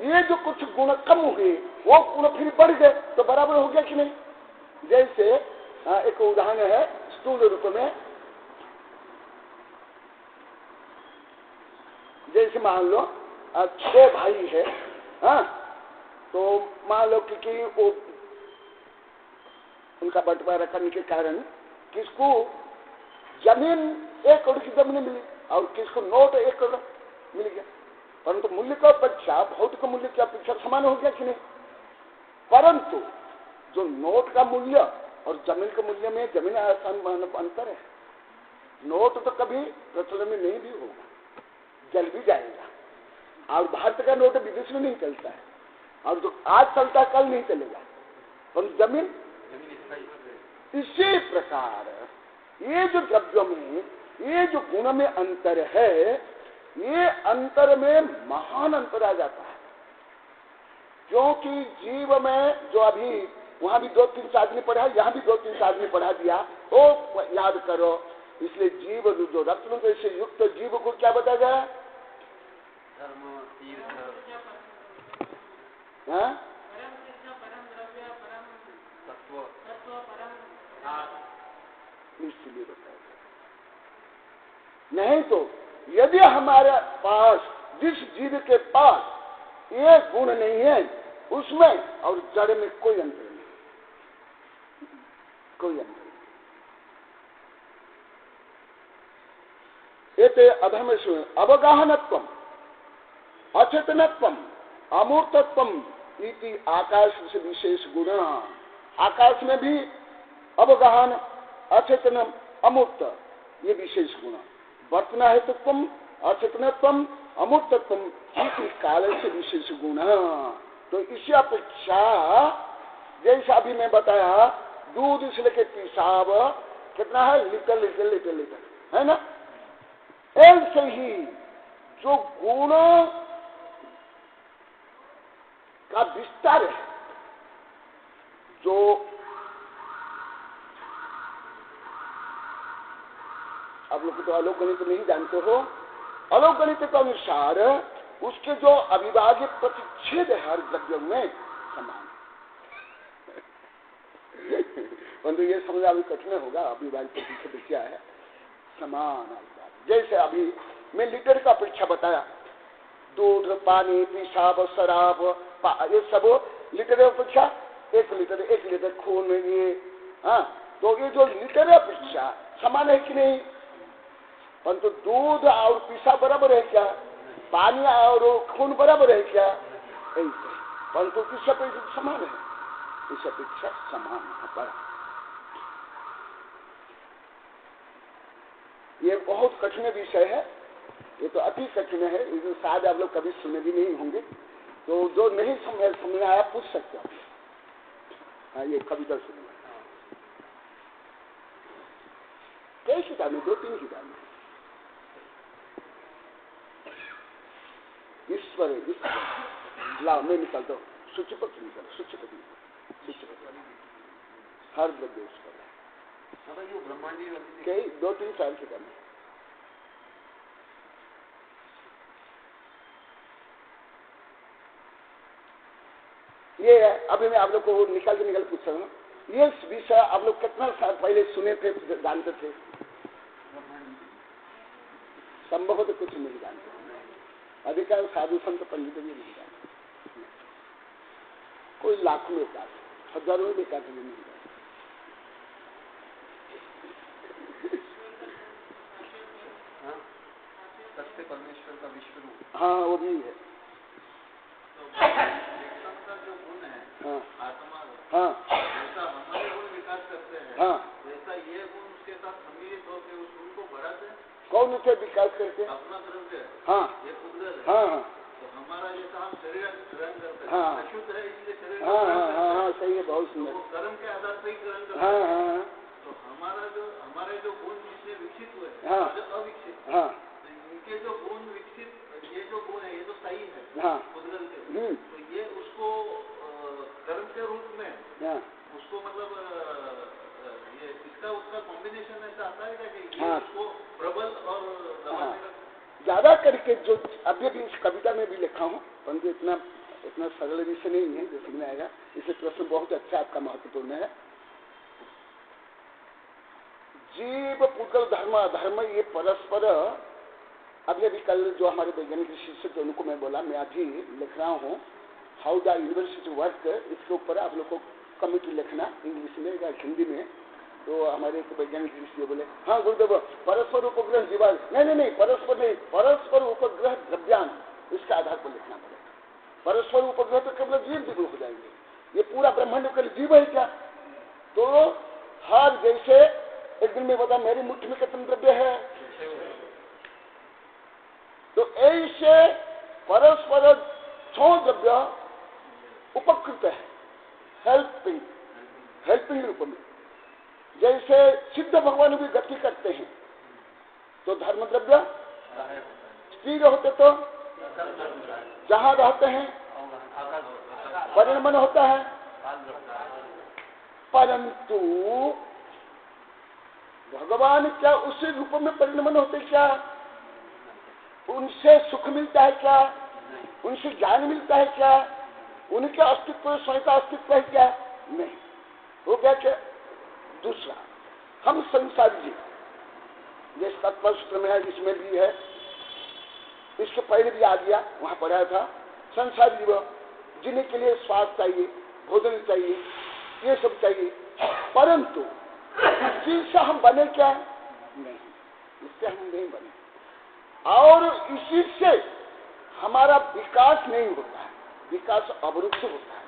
ये जो कुछ गुण कम हुए वो गुण फिर बढ़ गए तो बराबर हो गया कि नहीं? जैसे एक उदाहरण है स्थूल रूप में, जैसे मान लो 6 भाई है, हाँ, तो मान लो कि वो उनका बंटवारा करने के कारण किसको जमीन 1 करोड़ की जमीन मिली और किसको नोट 1 करोड़ मिल गया, परंतु मूल्य का अपेक्षा भौतिक मूल्य की अपेक्षा समान हो गया कि नहीं? परंतु जो नोट का मूल्य और जमीन के मूल्य में जमीन आसमान अंतर है। नोट तो कभी प्रचलन में नहीं भी होगा, जल भी जाएगा, और भारत का नोट विदेश में नहीं चलता है, और जो आज चलता है कल नहीं चलेगा, परंतु जमीन। इसी प्रकार ये जो द्रव्यों में ये जो गुण में अंतर है, ये अंतर में महान अंतर आ जाता है, क्योंकि जीव में जो अभी वहां भी 2-3 आदमी पढ़ा, यहाँ भी 2-3 आदमी पढ़ा दिया, वो याद करो। इसलिए जीव जो रत्न से युक्त जीव को क्या बताया गया? धर्म, तीर्थ, तत्व, इसलिए बताया गया। नहीं तो यदि हमारे पास जिस जीव के पास ये गुण नहीं है, उसमें और जड़ में कोई अंतर नहीं, कोई अंतर नहीं। एते अधर्म से अवगाहनत्वम, अचेतनत्वम, अमूर्तत्वम इति आकाश से विशेष गुण। आकाश में भी अवगाहन, अचेतनम, अमूर्त, ये विशेष गुण। वर्तना हेतुत्वम, अचेतनत्वम, अमूर्तत्वम इति काल से विशेष गुण। तो इसी अपेक्षा जैसा अभी मैं बताया, दूध से लेकर पेशाब कितना है? लीटर है ना? ऐसे ही जो गुण का विस्तार है, जो आप लोग तो आलोक गणित नहीं जानते हो, आलोक गणित के अनुसार उसके जो अविभाज्य प्रतिच्छेद है हर द्रव्य में समान। परंतु ये समझ अभी कठिन होगा, अविभाज्य प्रतिच्छेद क्या है? समान। जैसे अभी मैं लीटर का अपेक्षा बताया, दूध, पानी, पेशाब, शराब, ये सब लीटर अपेक्षा 1 लीटर खून, ये हाँ, तो ये जो लीटर अपेक्षा समान है कि नहीं? परंतु दूध और पेशाब बराबर है क्या? पानी और खून बराबर है क्या? ऐसे, परंतु इस अपेक्षा समान है, इस अपेक्षा समान है। ये बहुत कठिन विषय है, ये तो अति कठिन है, ये शायद आप लोग कभी सुने भी नहीं होंगे, तो जो नहीं समझ आया पूछ सकते हो। हाँ, ये कविता सुनिए। कई किताबें, 2-3 किताबें। ईश्वर लाओ, मैं निकलता हूँ, सूचिपत्र निकल, हर द्रव्य ईश्वर है। कई 2-3 साल किताबें। ये है, अभी मैं आप लोग को निकाल पूछ रहा हूँ, ये विषय आप लोग कितना साल पहले सुने थे, जानते थे? संभव तो कुछ नहीं जानते। अधिकांश साधु संत पंडित भी नहीं जानते। कोई लाखों में एकाध, हजारों में एकाध भी नहीं जानते। सत्य परमेश्वर का विश्व रूप। हाँ, वो भी है। तो जो गुण है, हाँ, आत्मा, हाँ, जैसा हमारे गुण विकास करते हैं, हाँ, वैसा ये गुण उसके साथ सम्मिलित होकर उस गुण को बढ़ाते हैं। कौन उसे विकास करके? अपना द्रव्य, हाँ, ये पुद्गल है। हाँ, हाँ, तो हमारा जैसा हम शरीर ग्रहण करते हैं, हाँ, अशुद्ध है इसलिए शरीर हाँ, हाँ, हाँ, हाँ, सही है, बहुत तो सुंदर। वो कर्म के आधार पर ही ग्रहण करते हाँ, हैं। हाँ, तो हमारे जो गुण जिसमें विकसित हुए, हाँ, जो अविकसित, हाँ, इनके जो गुण विकसित, ये जो गुण है ये तो सही है, हाँ, पुद्गल के, तो ये उसको कर्म के रूप में, हाँ, उसको मतलब ये इसका उसका कॉम्बिनेशन ऐसा आता है क्या कि हाँ, उसको प्रबल और दबाने का? ज्यादा करके जो अभी भी इस कविता में भी लिखा हूँ, परंतु इतना सरल विषय नहीं है जो समझ आएगा, इसलिए प्रश्न बहुत अच्छा आपका महत्वपूर्ण है। जीव, पुद्गल, धर्म, अधर्म, ये परस्पर, अभी कल जो हमारे वैज्ञानिक शिष्य थे उनको मैं बोला, मैं अभी लिख रहा हूँ हाउ द यूनिवर्सिटी वर्क, इसके ऊपर आप लोग को कमिटी लिखना इंग्लिश में या हिंदी में। तो हमारे एक वैज्ञानिक दृष्टि बोले, हाँ गुरुदेव, परस्पर उपग्रह जीवा, नहीं, परस्पर नहीं, परस्पर उपग्रह द्रव्यान, इसके आधार पर लिखना पड़ेगा। परस्पर उपग्रह तो केवल जीव हो जाएंगे, ये पूरा ब्रह्मांड का जीव है क्या? तो हर जैसे एक दिन में बता, मेरी मुट्ठी में कितने द्रव्य है, तो ऐसे परस्पर 6 द्रव्य उपकृत है, हेल्पिंग रूप में। जैसे सिद्ध भगवान भी गति करते हैं, तो धर्म द्रव्य स्थिर होते तो जहां रहते हैं परिणमन होता है, परंतु भगवान क्या उसी रूप में परिणमन होते क्या? उनसे सुख मिलता है क्या? उनसे ज्ञान मिलता है क्या? उनके अस्तित्व स्वयं का अस्तित्व है क्या? नहीं। हो गया क्या? दूसरा, हम संसारी जीव, जैसे तत्पर सूत्र में है, इसमें भी है, इसके पहले भी आ गया, वहां पढ़ा था, संसारी जीव जिन्हें के लिए स्वास्थ्य चाहिए, भोजन चाहिए, ये सब चाहिए, परंतु इस चीज से हम बने क्या? नहीं, इससे हम नहीं बने, और इसी से हमारा विकास नहीं होता है, विकास अवरुद्ध होता है।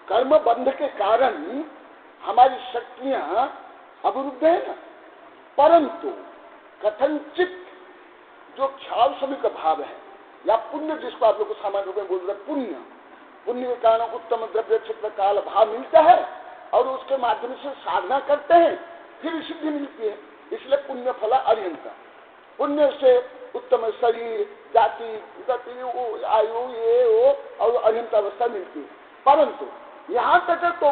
कर्म बंध के कारण हमारी शक्तियां अवरुद्ध है ना, परंतु कथनचित जो ख्याल सभी का भाव है, या पुण्य, जिसको आप लोग को सामान्य रूप में बोल रहे, पुण्य के कारण उत्तम द्रव्य क्षेत्र काल भाव मिलता है, और उसके माध्यम से साधना करते हैं, फिर सिद्धि मिलती है। इसलिए पुण्य फला अरिहंता, पुण्य से उत्तम शरीर, जाति, गति, आयु, ये वो और अरिहंत अवस्था मिलती है। परंतु यहां तक है तो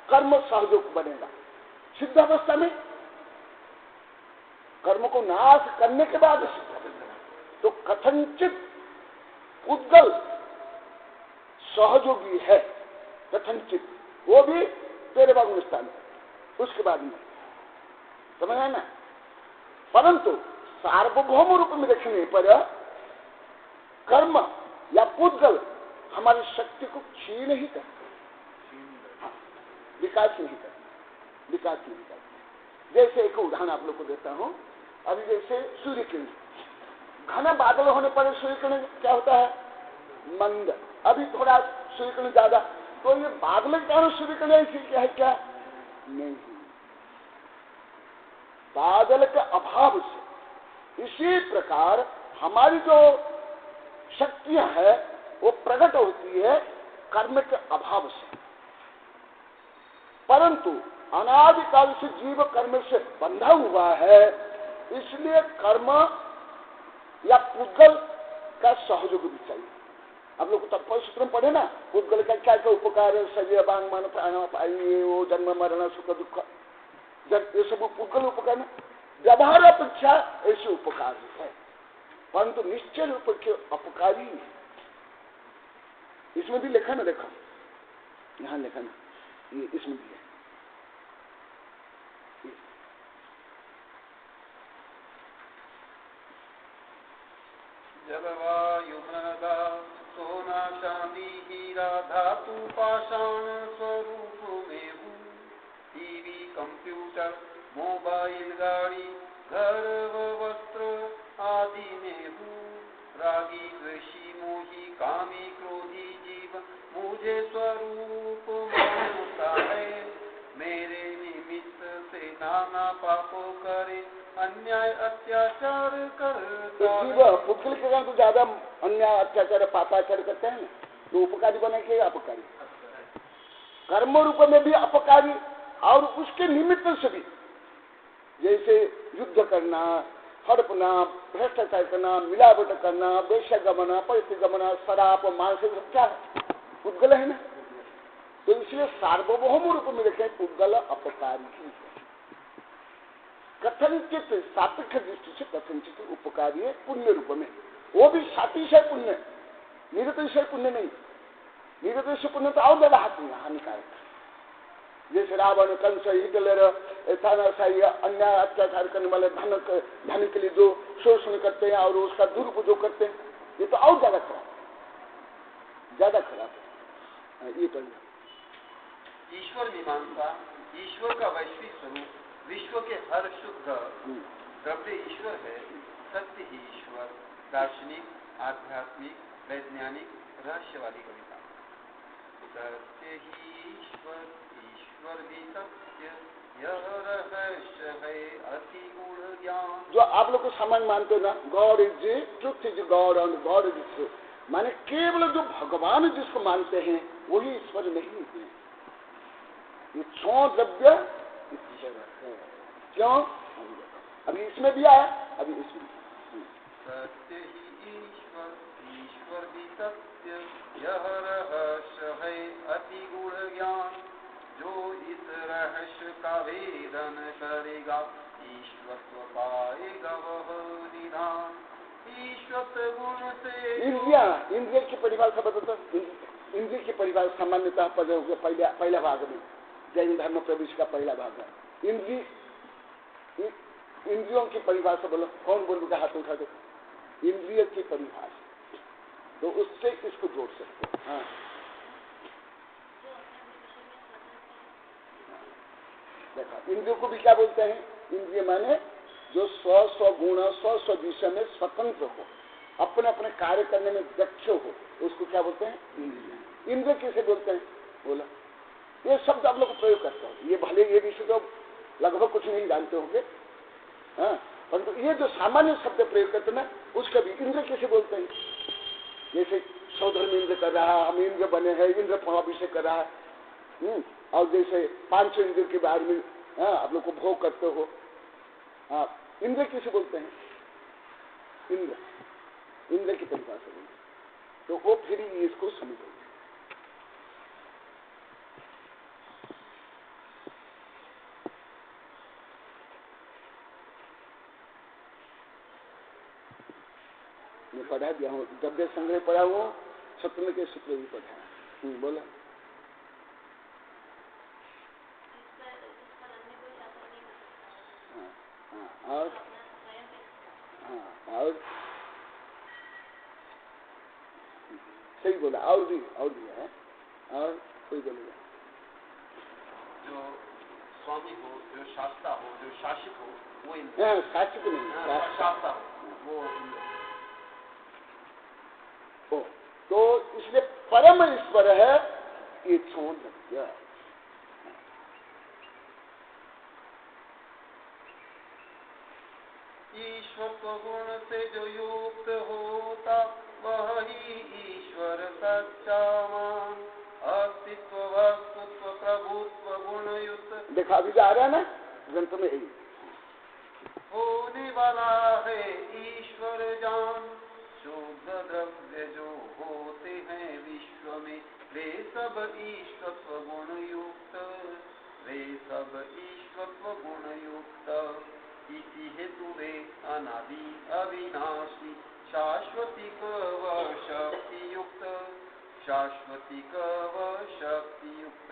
कर्म सहयोग बनेगा। सिद्ध अवस्था में कर्म को नाश करने के बाद तो कथनचित पुद्गल सहयोगी है, कथनचित, वो भी तेरे बागुन स्थान, उसके बाद में समझ है ना। परंतु सार्वभौम रूप में देखने पर कर्म या पुद्गल हमारी शक्ति को क्षीण ही करते, विकास नहीं करते। जैसे एक उदाहरण आप लोग को देता हूं, अभी जैसे सूर्य किरण, घना बादल होने पर सूर्य किरण क्या होता है? मंद। अभी थोड़ा सूर्य किरण ज्यादा, तो ये बादल के कारण सूर्य किरण ऐसी क्या है क्या? नहीं, बादल के अभाव से। इसी प्रकार हमारी जो शक्तियां है वो प्रकट होती है कर्म के अभाव से, परंतु अनादिकाल से जीव कर्म से बंधा हुआ है, इसलिए कर्म या पुद्गल का सहयोग भी चाहिए। आप लोग तत्पर सूत्र में पढ़े ना, पुद्गल का क्या क्या उपकार है, शरीर, बांग, मन, प्राण, ये वो, जन्म मरण सुख दुख, ये सब पुद्गल उपकार है। व्यवहार अपेक्षा ऐसे उपकार है, परंतु निश्चय रूप के अपकारी है। इसमें भी लिखा ना, देखो यहां लिखा ना, ये इसमें भी है, जलवायु मृदा सोना चांदी हीरा धातु पाषाण स्वरूप में हूँ। टीवी कंप्यूटर मोबाइल गाड़ी घर व वस्त्र आदि में हूँ। रागी द्वेषी मोही कामी क्रोधी जीव मुझे स्वरूप मानता है। मेरे निमित्त से नाना पापों करे अन्याय अत्याचार करता है। पुद्गल के तो ज्यादा अन्याय अत्याचार पापाचार करते हैं तो उपकारी बने के अपकारी कर्म रूप में भी अपकारी और उसके निमित्त से भी जैसे युद्ध करना हड़पना भ्रष्टाचार करना मिलावट करना वेश्या गमना पैसे गमना शराब मांस क्या है पुद्गल है ना। तो इसलिए सार्वभौम रूप में देखें पुद्गल अपकारी ही है। कथनचित सापेक्ष दृष्टि से कथनचित उपकारी है पुण्य रूप में वो भी सातिशय पुण्य निरतिशय पुण्य नहीं। निरतिशय पुण्य तो और ज्यादा हानिकारक जैसे रावण कंस हिटलर तानाशाही अन्याय अत्याचार करने वाले धन के लिए जो शोषण करते हैं और उसका दुरुपयोग करते हैं ये तो और ज्यादा खराब है। ये पहले ईश्वर मीमांसा ईश्वर का वैश्विक स्वरूप विश्व के हर शुद्ध द्रव्य ईश्वर है। सत्य ही ईश्वर दार्शनिक आध्यात्मिक वैज्ञानिक रहस्य वाली कविता। सत्य ही ईश्वर ईश्वर भी सत्य यह रहस्य है अति गूढ़ ज्ञान। जो आप लोग को सामान्य मानते हो ना God is truth is God और गॉड इज ट्रुथ माने केवल जो भगवान जिसको मानते हैं वही ईश्वर नहीं है। ये छो द्रव्य ईश्वर है। क्यों अभी इसमें भी आया अभी इसमें सत्य ही ईश्वर ईश्वर भी सत्य यह रहस्य है अति गूढ़ ज्ञान। जो इस रहस्य का वेदन करेगा ईश्वरत्व पाएगा वह निदान। ईश्वर गुण से इंद्रिय की परिभाषा बताता। इंद्रिय की परिभाषा सामान्यतः पहला भाग में जैन धर्म प्रवेश का पहला भाग है। इंद्रियों की परिभाषा बोलो कौन बोलूगा हाथ उठा दो। इंद्रिय की परिभाषा तो उससे इसको जोड़ सकते हो। हाँ देखा इंद्रियों को भी क्या बोलते हैं। इंद्रिय माने जो स्व गुण स्व विषय में स्वतंत्र हो अपने अपने कार्य करने में दक्ष हो उसको क्या बोलते हैं इंद्रिय। इंद्रिय किसे बोलते हैं बोला ये शब्द आप लोग प्रयोग करते हो। ये भले ये विषय तो लगभग कुछ नहीं जानते होंगे हाँ परंतु ये जो सामान्य शब्द प्रयोग करते हैं ना उसका भी इंद्र किसे बोलते हैं। जैसे सौधर्म इंद्र कर रहा है हम इंद्र बने हैं इंद्र अभिषेक कर रहा है और जैसे 500 इंद्र के बारे में हाँ आप लोग को भोग करते हो। हाँ इंद्र किसे बोलते हैं इंद्र की परिभाषा तो वो फिर इसको समझो। मैं पढ़ा दिया हूँ द्रव्य संग्रह पढ़ा हुआ सप्तम के सूत्र भी पढ़ा बोला। और सही बोला और भी है और कोई बोलेगा जो स्वामी हो जो शास्ता हो जो शासित हो वो शासित नहीं शास्ता हो वो तो इसलिए परम ईश्वर है ये छोड़ द्रव्य। ईश्वर गुण से जो युक्त होता वह ही ईश्वर सच्चा मान। अस्तित्व वस्तुत्व प्रभुत्व गुण युक्त देखा अभी जा रहा है ना ग्रंथ में यही होने वाला है ईश्वर जान। शुद्ध द्रव्य जो होते हैं विश्व में वे सब ईश्वरत्व गुण युक्त वे सब ईश्वरत्व गुण युक्त। इसी हेतु वे अनादि अविनाशी शाश्वतिक व शक्ति युक्त शाश्वतिक व शक्ति युक्त।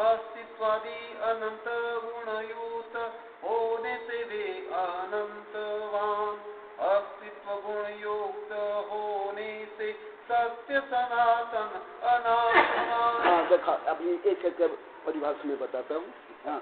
अस्तित्वादि अनंत गुण युक्त होने से वे अनंतवान। अस्तित्व गुण युक्त सनातन अनाशवान। हाँ देखा, अभी एक एक परिभाषा में बताता हूँ। हाँ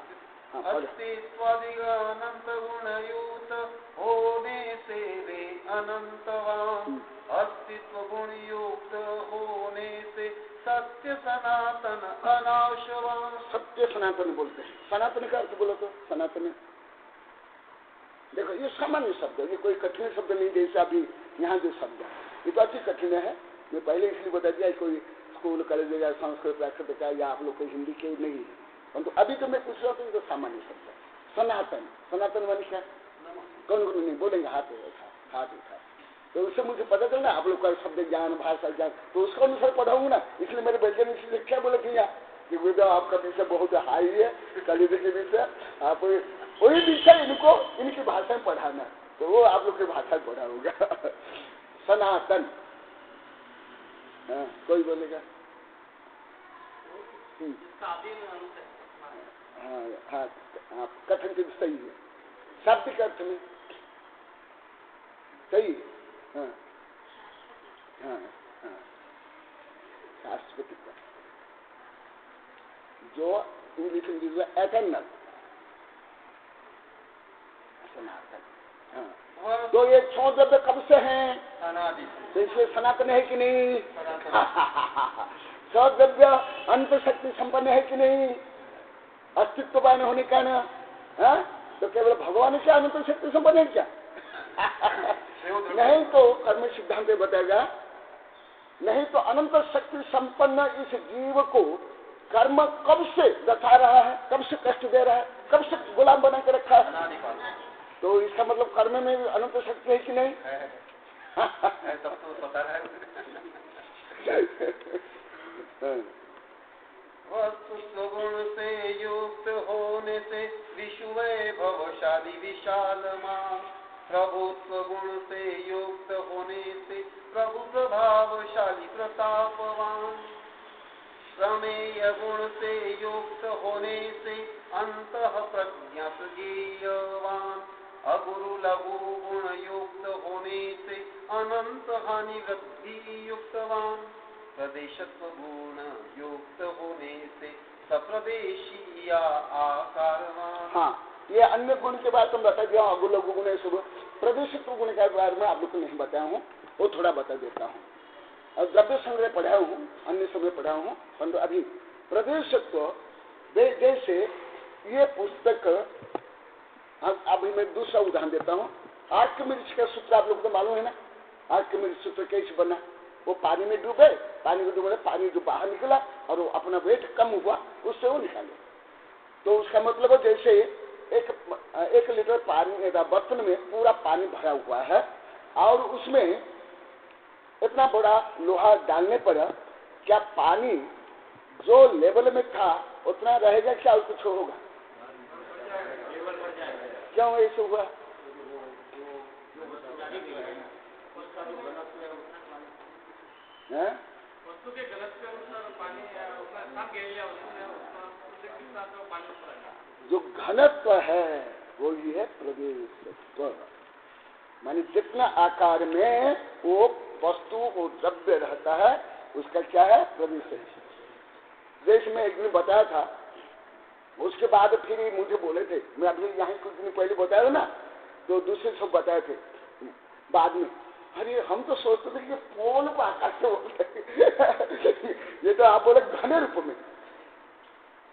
अस्तित्वादि अनंत गुणयुक्त होने से वे अनंतवान, अस्तित्व गुण युक्त होने से सत्य सनातन अनाशवान। सत्य सनातन बोलते हैं। सनातन का अर्थ बोलो तो सनातन, देखो ये सामान्य शब्द है, ये कोई कठिन शब्द नहीं। जैसे अभी यहाँ जो शब्द है ये तो अच्छी कठिन है, मैं पहले इसलिए बता दिया। कोई स्कूल कॉलेज या संस्कृत प्राकृत का या आप लोग को हिंदी के नहीं है, परंतु अभी तो मैं पूछ रहा हूँ तो सामान्य शब्द है। सनातन, सनातन मान क्या? कौन कौन नहीं बोलेंगे? हाथ उठा। तो उससे मुझे पता चलना आप लोग का शब्द ज्ञान, भाषा ज्ञान, तो उसका अनुसार पढ़ाऊंगा ना। इसलिए मेरे व्यंजन इसलिए क्या बोले कि कि बेटा आपका विषय बहुत हाई है, कॉलेज के विषय, आप वही विषय इनको इनकी भाषा में पढ़ाना, तो वो आप लोग की भाषा में पढ़ा होगा। सनातन, हाँ कोई बोलेगा? हाँ कथन के सही है, शाब्दिक अर्थ में सही है। हाँ हाँ हाँ शाश्वतिक जो इंग्लिश में एटर्नल, सनातन। हाँ तो ये 6 द्रव्य कब से हैं? तो इसलिए सनातन है कि नहीं? 6 द्रव्य अंत शक्ति संपन्न है कि नहीं? अस्तित्ववान होने का ना, तो केवल भगवान क्या अनंत शक्ति संपन्न है क्या? नहीं तो कर्म सिद्धांत बताएगा, नहीं तो अनंत शक्ति संपन्न इस जीव को कर्म कब से दखा रहा है, कब से कष्ट दे रहा है, कब से गुलाम बना के रखा है। तो इसका मतलब कर्म में भी अनंत शक्ति है कि नहीं? तब तो पता है। वस्तु गुण से युक्त होने से विश्व भवशाली विशालमान, प्रभुत्व गुण से युक्त होने से प्रभु प्रभावशाली प्रतापवान, प्रमेय गुण से युक्त होने से अंतः प्रज्ञा प्रज्ञेयवान, अगुरु लघु गुण युक्त होने से अनंत हानि वृद्धि युक्तवान, प्रदेशत्व गुण युक्त होने से सप्रदेशीय आकारवान। हाँ ये अन्य गुण के बारे में बता दिया, अगुरु लघु गुण शुभ। प्रदेशत्व गुण के बारे में आप लोग को नहीं बताया हूँ, वो थोड़ा बता देता हूँ। और द्रव्य संग्रह पढ़ा हूँ, अन्य समय पढ़ा हूँ, परंतु अभी प्रदेशत्व जैसे ये पुस्तक, अभी मैं दूसरा उदाहरण देता हूँ। आर्किमिडीज का सूत्र आप लोग को मालूम है ना? आर्किमिडीज सूत्र कैसे बना? वो पानी में डूबे, पानी में डूबे, पानी जो बाहर निकला और वो अपना वेट कम हुआ, उससे वो निकाले। तो उसका मतलब जैसे 1 लीटर पानी बर्तन में पूरा पानी भरा हुआ है और उसमें इतना बड़ा लोहा डालने पर क्या पानी जो लेवल में था उतना रहेगा क्या और कुछ होगा? क्यों ऐसे हुआ? वस्तु के घनत्व के अनुसार पानी उतना कम एरिया उससे कितना तो पानी जो घनत्व है वो ही है प्रदेशत्व, माने जितना आकार में वो वस्तु वो द्रव्य रहता है उसका क्या है? प्रदेश। जैसे मैं एक दिन बताया था, उसके बाद फिर मुझे बोले थे, मैं अभी यहाँ कुछ दिन पहले बताया ना, तो दूसरे सब बताए थे बाद में। अरे हम तो सोचते थे कि पोल को आकाश से बोलते ये तो आप बोले घने रूप में।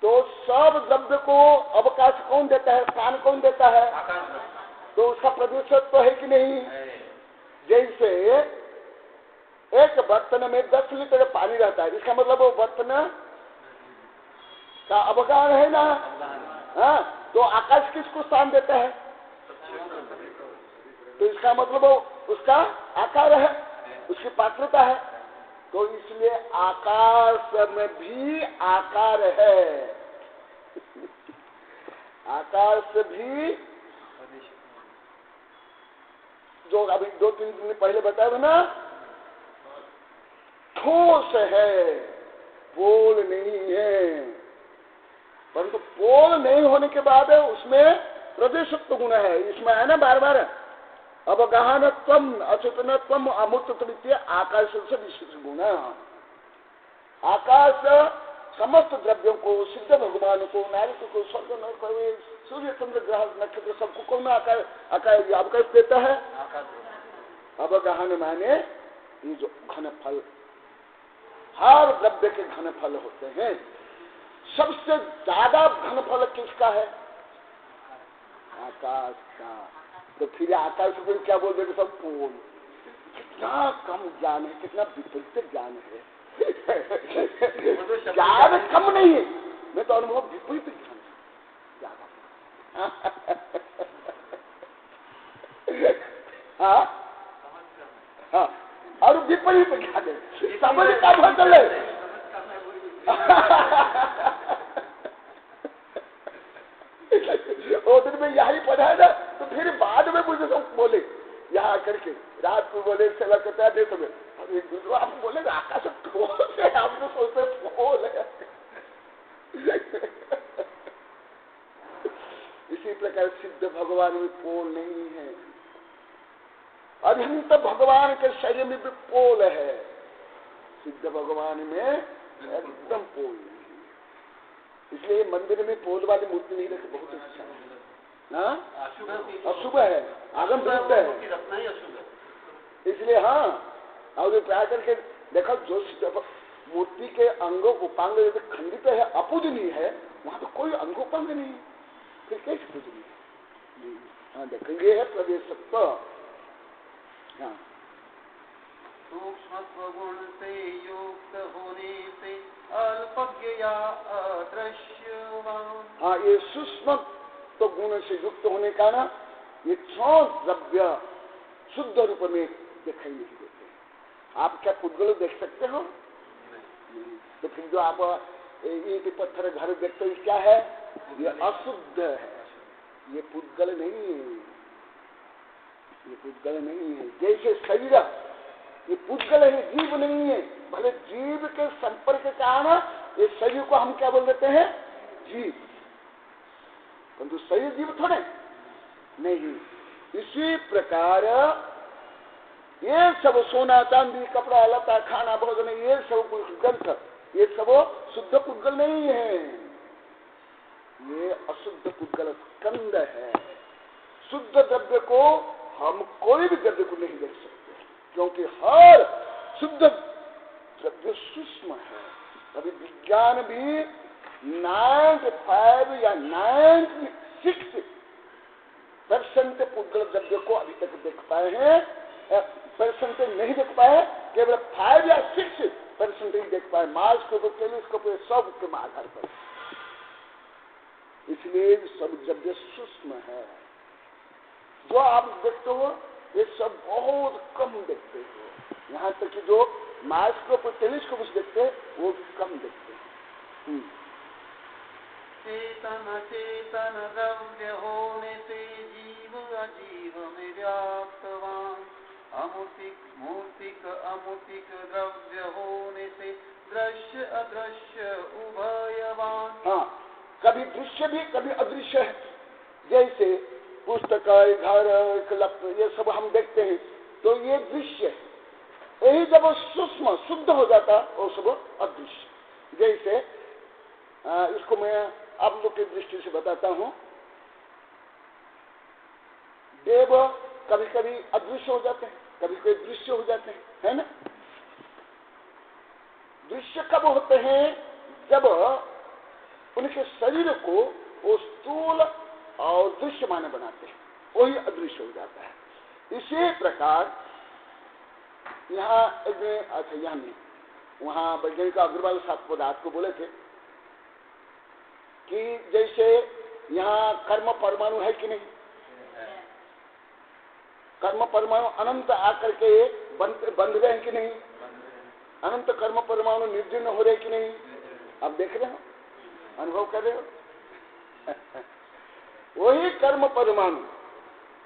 तो सब द्रव्य को अवकाश कौन देता है? प्राण कौन देता है? तो उसका प्रदेशत्व तो है कि नहीं? जैसे एक बर्तन में 10 लीटर पानी रहता है, इसका मतलब वो बर्तन का अवगान है ना। हाँ तो आकाश किसको स्थान देता है? तो इसका मतलब वो उसका आकार है, उसकी पात्रता है। तो इसलिए आकाश में भी आकार है, आकाश भी जो अभी 2-3 दिन पहले बताया ना, ठोस है, पोल नहीं है। परंतु पोल नहीं होने के बाद उसमें प्रदेशत्व गुण है। इसमें है ना बार बार अवगाहनत्वम, अचेतनत्वम, अमूर्तत्व आकाश से विशेष गुण। आकाश समस्त द्रव्यों को, सिद्ध भगवान को, नारद को, स्वर्ग नरक प्रवेश, सूर्य चंद्र ग्रह नक्षत्र सबको कौन आकाश अवकाश देता है? अवगाहन माने ये जो घन फल, हर द्रव्य के घन फल होते हैं। सबसे ज्यादा घन फल किसका है? आकाश का। तो फिर आकाश को क्या बोल देंगे सब? पोल। कितना कम ज्ञान है, कितना विपरीत ज्ञान है। ज्ञान कम नहीं है, मैं तो अनुभव विपरीत ज्ञान ज्यादा। हाँ हाँ, और विपरीत ज्ञान है, समझ का बदल है। वो दिन में यही पढ़ा है ना, तो फिर बाद में मुझे सब बोले यहाँ आकर के, रात को बोले सेवा करता है समय, अब एक दूसरा आप बोले आकाश ठोस है, हम तो सोचते फोल है। इसी प्रकार सिद्ध भगवान में पोल नहीं है, अनंत भगवान के शरीर में भी पोल है, सिद्ध भगवान में एकदम पोल नहीं। इसलिए मंदिर में पोल वाली मूर्ति नहीं रखे, बहुत अच्छा है। अशुभ है, आगम विरुद्ध है, इसलिए हाँ। और प्राय करके देखो, जो मूर्ति के अंगों उपांग यदि खंडित है, अपूजनीय है, वहां तो कोई अंगोपांग नहीं, फिर कैसे पूजनीय? हाँ देखेंगे है प्रदेश सत्व। हाँ, सूक्ष्म गुण से युक्त होने से अल्पज्ञ या अदृश्यवान। हाँ, ये सूक्ष्म तो गुण से युक्त होने का ना, ये छह द्रव्य शुद्ध रूप में दिखाई नहीं देते। आप क्या पुद्गल देख सकते हो? नहीं। तो फिर जो आप ईंट पत्थर घर देखते हो, क्या है? ये अशुद्ध है, ये पुद्गल नहीं है, ये पुद्गल नहीं है। जैसे शरीर ये पुद्गल है, जीव नहीं है। भले जीव के संपर्क के कारण ये शरीर को हम क्या बोल देते हैं? जीव, परंतु शरीर जीव थोड़े नहीं। इसी प्रकार ये सब सोना चांदी कपड़ा लता खाना भोजन, ये सब ग्रंथ, ये सब शुद्ध पुद्गल नहीं है, ये अशुद्ध पुद्गल स्कंद है। शुद्ध द्रव्य को हम कोई भी द्रव्य को नहीं देख सकते, क्योंकि हर शुद्ध द्रव्य सूक्ष्म है। अभी विज्ञान भी 95 या 96% पुद्गल द्रव्य को अभी तक देख पाए हैं, परसेंटेज नहीं देख पाए, केवल 5 या 6% ही देख पाए, माइक्रोस्कोप टेलीस्कोप सब के आधार पर। इसलिए सब द्रव्य सूक्ष्म है। जो आप देखते हो ये सब बहुत कम देखते हो, यहाँ तक कि जो माइक्रोस्कोप टेलीस्कोप देखते हैं वो कम देखते हैं। चेतन चेतन द्रव्य होने से जीव अजीव में व्याप्तवान, अमूर्तिक मूर्तिक अमूर्तिक द्रव्य होने से दृश्य अदृश्य उभयवान। हाँ, कभी दृश्य भी कभी अदृश्य है। जैसे पुस्तक, घर, ये सब हम देखते हैं तो ये दृश्य है, यही जब सूक्ष्म शुद्ध हो जाता वो सब अदृश्य। जैसे इसको मैं आप लोग की दृष्टि से बताता हूँ, देव कभी कभी अदृश्य हो जाते हैं, कभी कभी दृश्य हो जाते हैं, है ना? दृश्य कब होते हैं? जब उनके शरीर को वो स्थूल और दृश्य माने बनाते हैं, वही अदृश्य हो जाता है। इसी प्रकार यहाँ अच्छा यहाँ नहीं, वहाँ वैज्ञानिक अग्रवाल साहब को रात को बोले थे कि जैसे यहाँ कर्म परमाणु है कि नहीं, कर्म परमाणु अनंत आकर के बंध गए हैं कि नहीं, अनंत कर्म परमाणु निर्जीर्ण हो रहे कि नहीं, आप देख रहे हो, अनुभव कर रहे हो। वही कर्म परमाणु,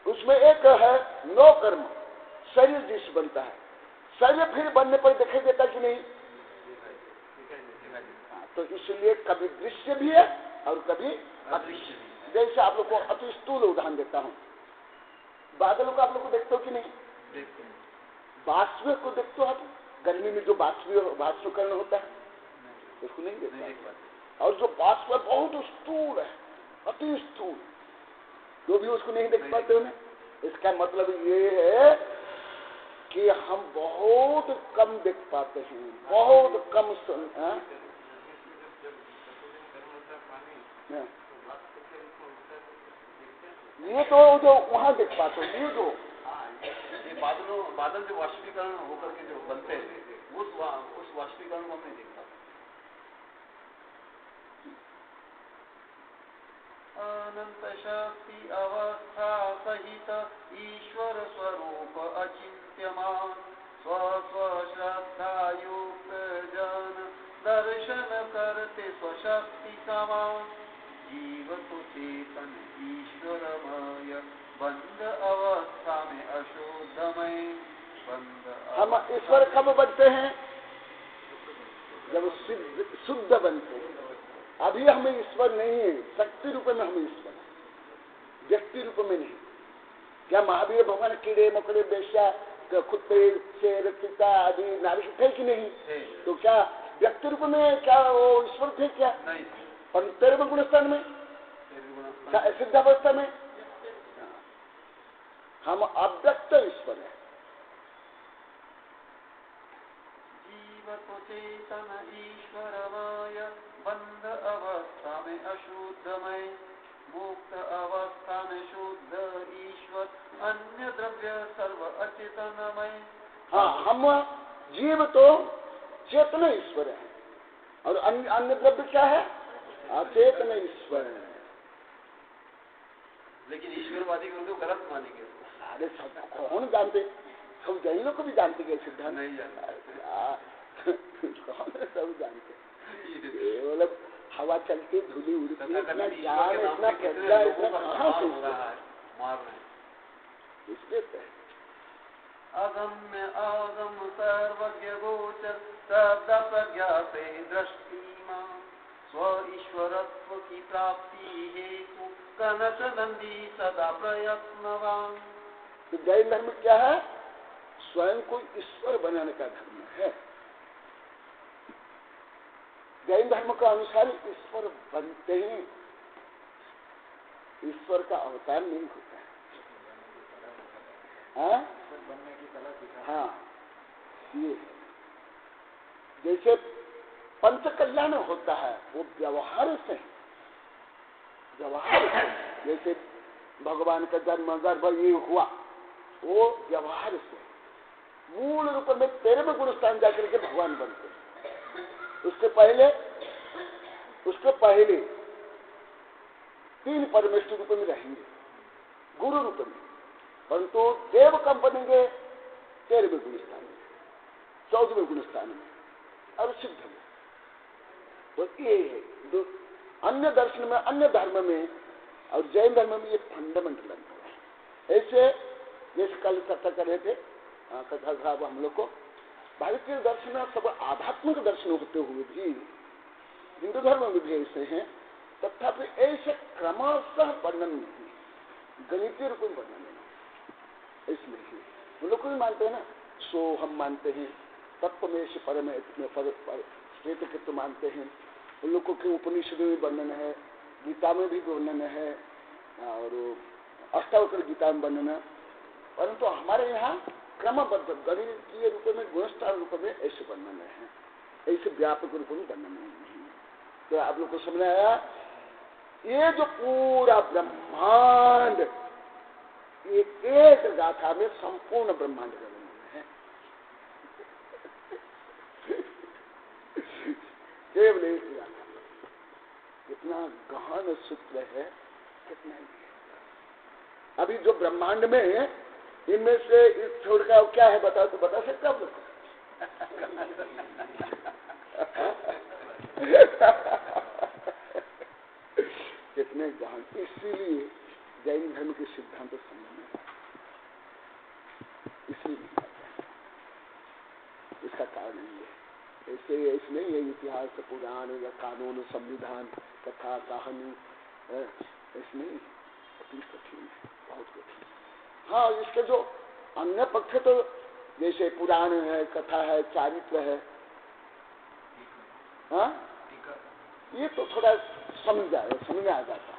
उसमें एक है नो कर्म, शरीर जिस बनता है, शरीर फिर बनने पर दिखाई देता कि नहीं, तो इसलिए कभी दृश्य भी है और कभी अदृश्य भी। जैसे आप लोग को अति स्थूल उदाहरण देता हूँ, बादलों को आप लोग को देखते हो कि नहीं, बाष्प को देखते हो आप, गर्मी में जो बाष्पीकरण होता है, उसको नहीं देख पाते। और जो बाष्प बहुत स्थूल है, अति स्थूल, तो भी उसको नहीं देख पाते उन्हें। इसका मतलब ये है कि हम बहुत कम देख पाते हैं, बहुत कम सुन। ये तो जो वहां देख पाते हैं, ये जो बादल जो वाष्पीकरण होकर के जो बनते हैं, उस वाष्पीकरण को हम नहीं देख पाते। अनंत शक्ति अवस्था सहित ईश्वर स्वरूप अचिंत्यमान स्व श्रद्धा युक्त जन दर्शन करते स्वशक्ति समान जीव तो चेतन ईश्वरमय बंद अवस्था में अशुद्धमय बंद। हम ईश्वर कब बनते हैं? जब शुद्ध बनते हैं। अभी हमें ईश्वर नहीं है, शक्ति रूप में हमें ईश्वर है, व्यक्ति रूप में नहीं। क्या महावीर भगवान कीड़े मकड़े बेश्या कुत्ते शेर चीता आदि नारी थे कि नहीं? तो क्या व्यक्ति रूप में क्या वो ईश्वर थे क्या? नहीं। पर 13वें गुणस्थान में, सिद्धावस्था में हम अव्यक्त ईश्वर है। जीव तो चेतन ईश्वरमय बंध अवस्था में अशुद्धमय मुक्त अवस्था में शुद्ध ईश्वर अन्य द्रव्य सर्व अचेतनमय। हाँ, हम जीव तो चेतन ईश्वर है और अन्य द्रव्य क्या है? अचेतन ईश्वर है। लेकिन ईश्वरवादी को तो गलत मानेंगे। अरे सब कौन जानते, सब जैनों को भी जानते हैं सिद्धांत नहीं जानते। कौन सब जानते, केवल हवा चलती धूली उड़ती है, इतना ज्ञान इतना प्रज्ञा इतना कहाँ से मार रहे इसके अगम्य अगम सर्वज्ञ गोचर शब्द प्रज्ञा से दृष्टिमान स्व ईश्वरत्व की प्राप्ति हेतु कनक नंदी सदा प्रयत्नवान। तो जैन धर्म क्या है? स्वयं को ईश्वर बनाने का धर्म है। जैन धर्म का अनुसार ईश्वर बनते हैं, ईश्वर का अवतार नहीं होता है। हाँ, ये जैसे पंच कल्याण होता है वो व्यवहार से, व्यवहार से। जैसे भगवान का जन्म गर्भ ये हुआ, वो व्यवहार से। मूल रूप में 13वें गुणस्थान जाकर के भगवान बनते। उसके पहले 3 परमेश्वर रूप में रहेंगे, गुरु रूप में, परंतु देव कब बनेंगे? 13वें गुणस्थान में, 14वें गुणस्थान में और सिद्ध में। तो ये है अन्य दर्शन में, अन्य धर्म में और जैन धर्म में ये फंडामेंटल अंतर है। ऐसे जैसे कल चर्चा कर रहे थे, कथा था हम लोग को, भारतीय दर्शन सब आध्यात्मिक दर्शन होते हुए भी हिंदू धर्म में भी ऐसे हैं, तथापि ऐसे क्रमशः वर्णन नहीं, गणितीय रूप में वर्णन नहीं। इसलिए हम लोग को भी मानते हैं ना, सो हम मानते हैं, तत्व में से परम श्वेत तत्व मानते हैं। उन लोगों के उपनिषद में वर्णन है, गीता में भी वर्णन है और अष्टावक्र गीता में वर्णन है, परंतु हमारे यहाँ क्रमबद्ध गणितीय रूप में, गुणस्थान रूप में ऐसे वर्णन है, ऐसे व्यापक रूप में वर्णन नहीं। तो आप लोग को समझ आया? ये जो पूरा ब्रह्मांड, ये एक गाथा में संपूर्ण ब्रह्मांड का वर्णन है। केवल एक गाथा, कितना गहन सूत्र है, कितना ही है। अभी जो ब्रह्मांड में है, इनमें से इस छोड़ का क्या है बताओ, तो बता सकते आप लोग? कितने गहन। इसीलिए जैन धर्म के सिद्धांत समझ में, इसीलिए इसका कारण ये ऐसे इसमें ये इतिहास पुराण या कानून संविधान कथा कहानी इसमें कठिन है, बहुत कठिन। हाँ, इसके जो अन्य पक्ष तो जैसे पुराण है, कथा है, चारित्र है, हाँ ये तो थोड़ा समझ में आ जाता।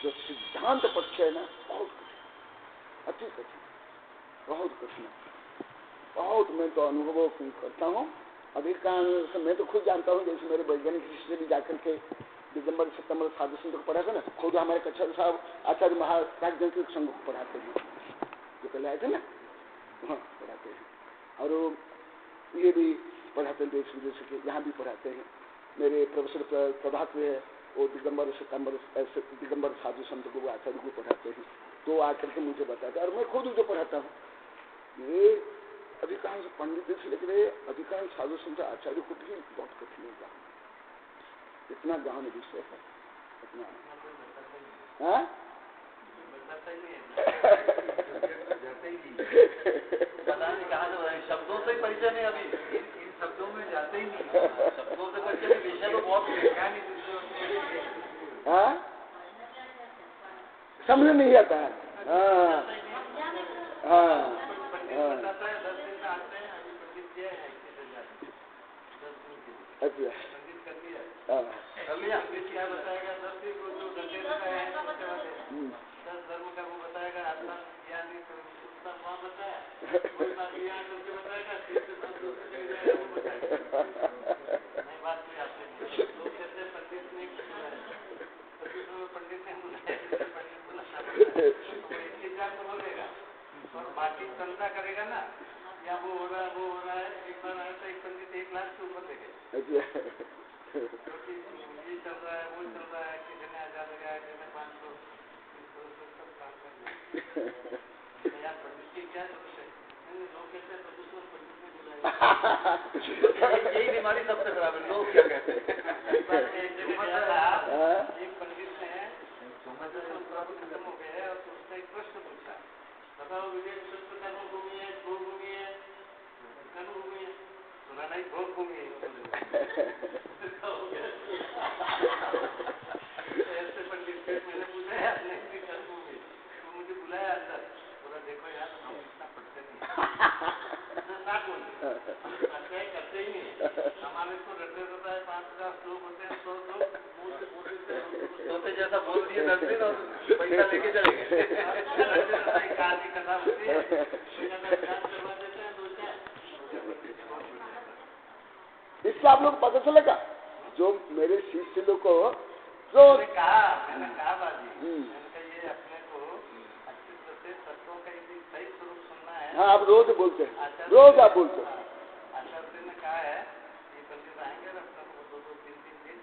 जो सिद्धांत पक्ष है ना, बहुत कठिन, अति कठिन, बहुत कठिन, बहुत। मैं तो अनुभव करता हूँ, अधिकांश मैं तो खुद जानता हूँ। जैसे मेरे वैज्ञानिक दृष्टि से भी जाकर के दिगंबर सितंबर साधु संत को पढ़ाते ना, खुद हमारे कच्छर साहब आचार्य महाराज संघ को पढ़ाते हैं, जो पहले आए थे ना, हाँ पढ़ाते हैं। और ये भी पढ़ाते हैं देश विदेश के, यहाँ भी पढ़ाते हैं। मेरे प्रोफेसर प्रभात है, वो दिगंबर साधु संत को, वो आचार्य को पढ़ाते हैं। तो आकर के मुझे बताते हैं, और मैं खुद जो पढ़ाता हूँ। ये अधिकांश पंडित से लेकर अधिकांश साधु संत आचार्य को भी बहुत कठिन होगा। इतना गहन विषय है, इतना शब्दों से परिचय नहीं, अभी इन शब्दों में जाते ही नहीं, शब्दों से परिचय नहीं, विषय तो बहुत समझ नहीं आता है। अच्छा क्या बताएगा, धर्म का वो बताएगा, आत्मा ज्ञान नहीं तो वहाँ बताया, बताएगा नहीं, बात कोई आपसे नहीं। लोग कहते हैं पंडित ने पंडित ने बोलेगा और बाकी चलता करेगा ना, या वो हो रहा है। एक बार आया था एक पंडित 1 लाख से ऊपर देखे, क्योंकि ये चल रहा है, वो चल रहा है, किसी ने 1000 लगाया, किसी ने 500, सब काम कर दिया। यार पंडित की क्या जरूरत है? लोग कहते हैं तो पंडित ने बुलाया। यही बीमारी सबसे खराब है, लोग क्या कहते हैं। एक पंडित ने खत्म हो गया है, और उसने एक प्रश्न पूछा, बताओ विजय कर्म भूमि है, भू भूमि है, कर्म भूमि है? सुना नहीं, भोग भूमि है। ऐसे पंडित से मैंने पूछा यार, नहीं कर्म भूमि, तो मुझे बुलाया अंदर, बोला देखो यार हम इतना पढ़ते नहीं, ना बोले अध्याय करते ही नहीं, हमारे को रटे रहता है, 5000 श्लोक होते हैं, 100 श्लोक मुँह से बोलते सोते जैसा बोल दिए 10 दिन और पैसा लेके चले गए। कहानी कथा होती है, करवा देते हैं 2-4। इससे आप लोग पता चलेगा, जो मेरे शिष्य लोग को जो मैंने कहा बाजी, ये अपने को अच्छी तरह से तत्वों का सही स्वरूप सुनना है। हाँ, आप रोज बोलते हैं, रोज आप बोलते हैं। आचार्य ने कहा है ये पंडित आएंगे ना, अपने को 2-3 दिन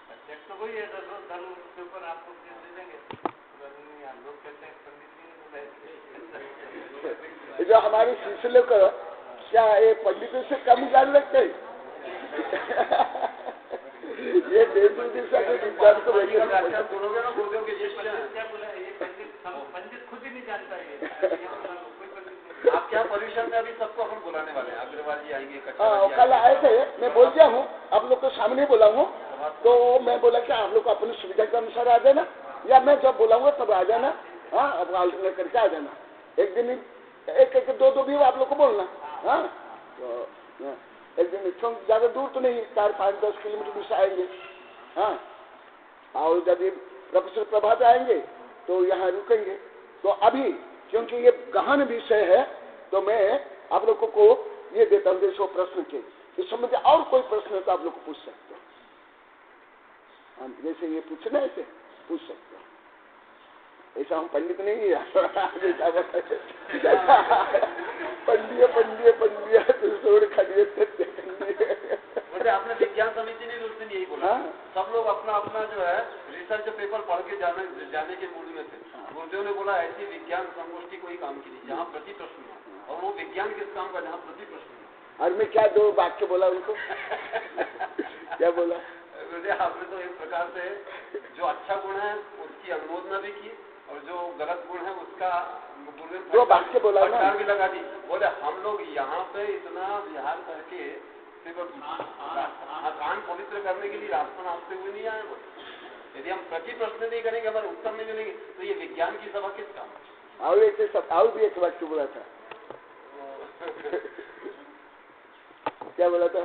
सब्जेक्ट तो वही है, धर्म के ऊपर आपको दे देंगे। लोग कहते हैं पंडित जी ने जो हमारे शिष्य लोग क्या ये पंडितों से कम जान लगते हैं? ये देश विदेश का विद्वान को बोलोगे ना, बोलोगे कि क्या बोला ये पंडित खुद ही नहीं जानता है। आप क्या परिषद में अभी सबको हम बुलाने वाले हैं, अग्रवाल जी आएंगे, कल आए थे, मैं बोल दिया हूँ, आप लोग को सामने बोला हूँ। तो मैं बोला कि आप लोग को अपनी सुविधा के अनुसार आ जाना, या मैं जब बोलाऊंगा तब आ जाना। हाँ, अब अल्टरनेट करके आ जाना। एक दिन एक 2 भी आप लोग को बोलना। हाँ, तो एक दिन क्यों ज्यादा दूर तो नहीं, 4-5-10 किलोमीटर दूर से आएंगे। हाँ, और जब प्रोफेसर प्रभात आएंगे तो यहाँ रुकेंगे। तो अभी क्योंकि ये गहन विषय है, तो मैं आप लोगों को ये देता हूँ जैसे प्रश्न के इस संबंध और कोई प्रश्न है तो आप लोग को पूछ सकते हो। जैसे ये पूछना है ऐसे पूछ सकते हो। ऐसा हम पंडित नहीं है पंडिया मुझे आपने विज्ञान समिति ने उस दिन यही बोला। सब लोग अपना अपना जो है रिसर्च पेपर पढ़ के जाने के मूड में थे। गुरुदेव ने बोला ऐसी विज्ञान संगोष्ठी कोई काम की नहीं जहाँ प्रति प्रश्न हो, और वो विज्ञान किस काम का जहाँ प्रति प्रश्न हो। और मैं क्या 2 वाक्य बोला उनको क्या बोला? आपने तो एक प्रकार से जो अच्छा गुण है उसकी अनुमोदना भी की, और जो गलत गुण है उसका 2 वाक्य बोला ना, भी लगा दी। बोले हम लोग यहाँ पे इतना विहार करके सिर्फ कान पवित्र करने के लिए रास्ता नापते हुए नहीं आए। बोले यदि हम प्रति प्रश्न नहीं करेंगे, हमारे उत्तर नहीं मिलेंगे, तो ये विज्ञान की सभा किस काम? और भी एक वाक्य बोला था क्या बोला था?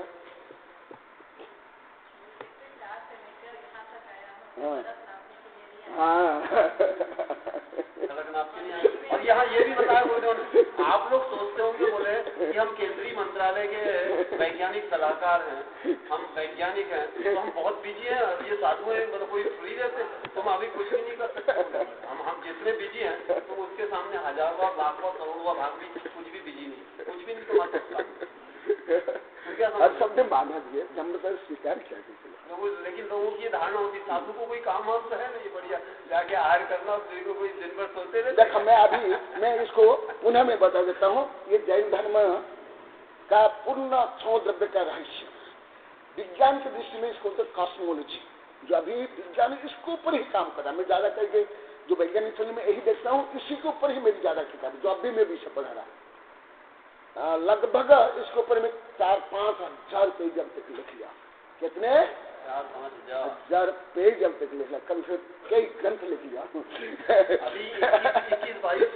हाँ हाँ सड़क नापने नहीं आए। और यहाँ ये भी बताया उन्होंने, आप लोग सोचते होंगे बोले कि हम केंद्रीय मंत्रालय के वैज्ञानिक सलाहकार हैं, हम वैज्ञानिक हैं, तो हम बहुत बिजी हैं, ये साधु हैं, मतलब कोई फ्री रहते, तो हम अभी कुछ भी नहीं कर सकते। हम जितने बिजी हैं तो उसके सामने हजारवा लाखवा करोड़वा भाग भी कुछ भी बिजी नहीं, कुछ भी नहीं तुम्हारा सकता। और सबने माना दिए, नम्रता स्वीकार किया। लेकिन लोगों की धारणा होती, साधु को कोई काम वाम तो है नहीं, बढ़िया जाके आहार करना, को कोई दिन भर सोते रहते। देखो मैं इसको पुनः मैं बता देता हूँ, ये जैन धर्म का पूर्ण क्षण द्रव्य का रहस्य, विज्ञान की दृष्टि में इसको कॉस्मोलॉजी, जो अभी विज्ञान इसके ऊपर ही काम कर रहा है। मैं ज्यादा करके जो वैज्ञानिक में यही देखता हूँ, इसी के ऊपर ही मेरी ज्यादा किताब, जो अभी मैं भी से पढ़ा रहा, लगभग इसके ऊपर में 4-5 हजार पेज अब तक लिख लिया। कितने 4-5 हजार पेज अब तक लिख लिया, कम से कई ग्रंथ लिख लिया। अभी 21-22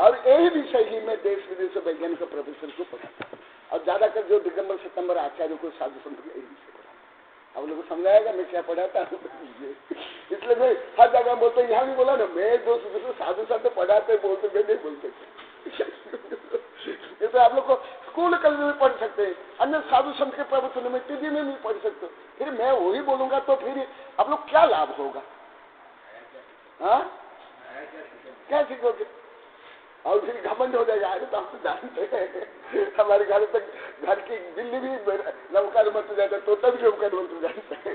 और यही विषय ही मैं देश विदेश से वैज्ञानिक प्रोफेसर को पढ़ाता हूँ, और ज्यादातर जो दिगंबर सितंबर आचार्य को साधु संत यही विषय पढ़ाता। आप लोगों को समझाएगा मैं क्या पढ़ाता हूँ, इसलिए मैं हर जगह बोलता हूँ। यहाँ भी बोला ना, मैं जो साधु संत पढ़ाते बोलते, मैं नहीं बोल सकते। ये तो आप लोग को स्कूल कल में पढ़ सकते हैं, अन्य साधु संत के प्रवचन में टीवी में नहीं पढ़ सकते। फिर मैं वही बोलूंगा तो फिर आप लोग क्या लाभ होगा? हाँ, क्या सीखोगे? और फिर घमंड हो जाएगा। अरे तो हम तो जानते हैं, हमारे घर तक घर की बिल्ली भी नमकार मत जाता, तोता भी नमकार मत जानता है।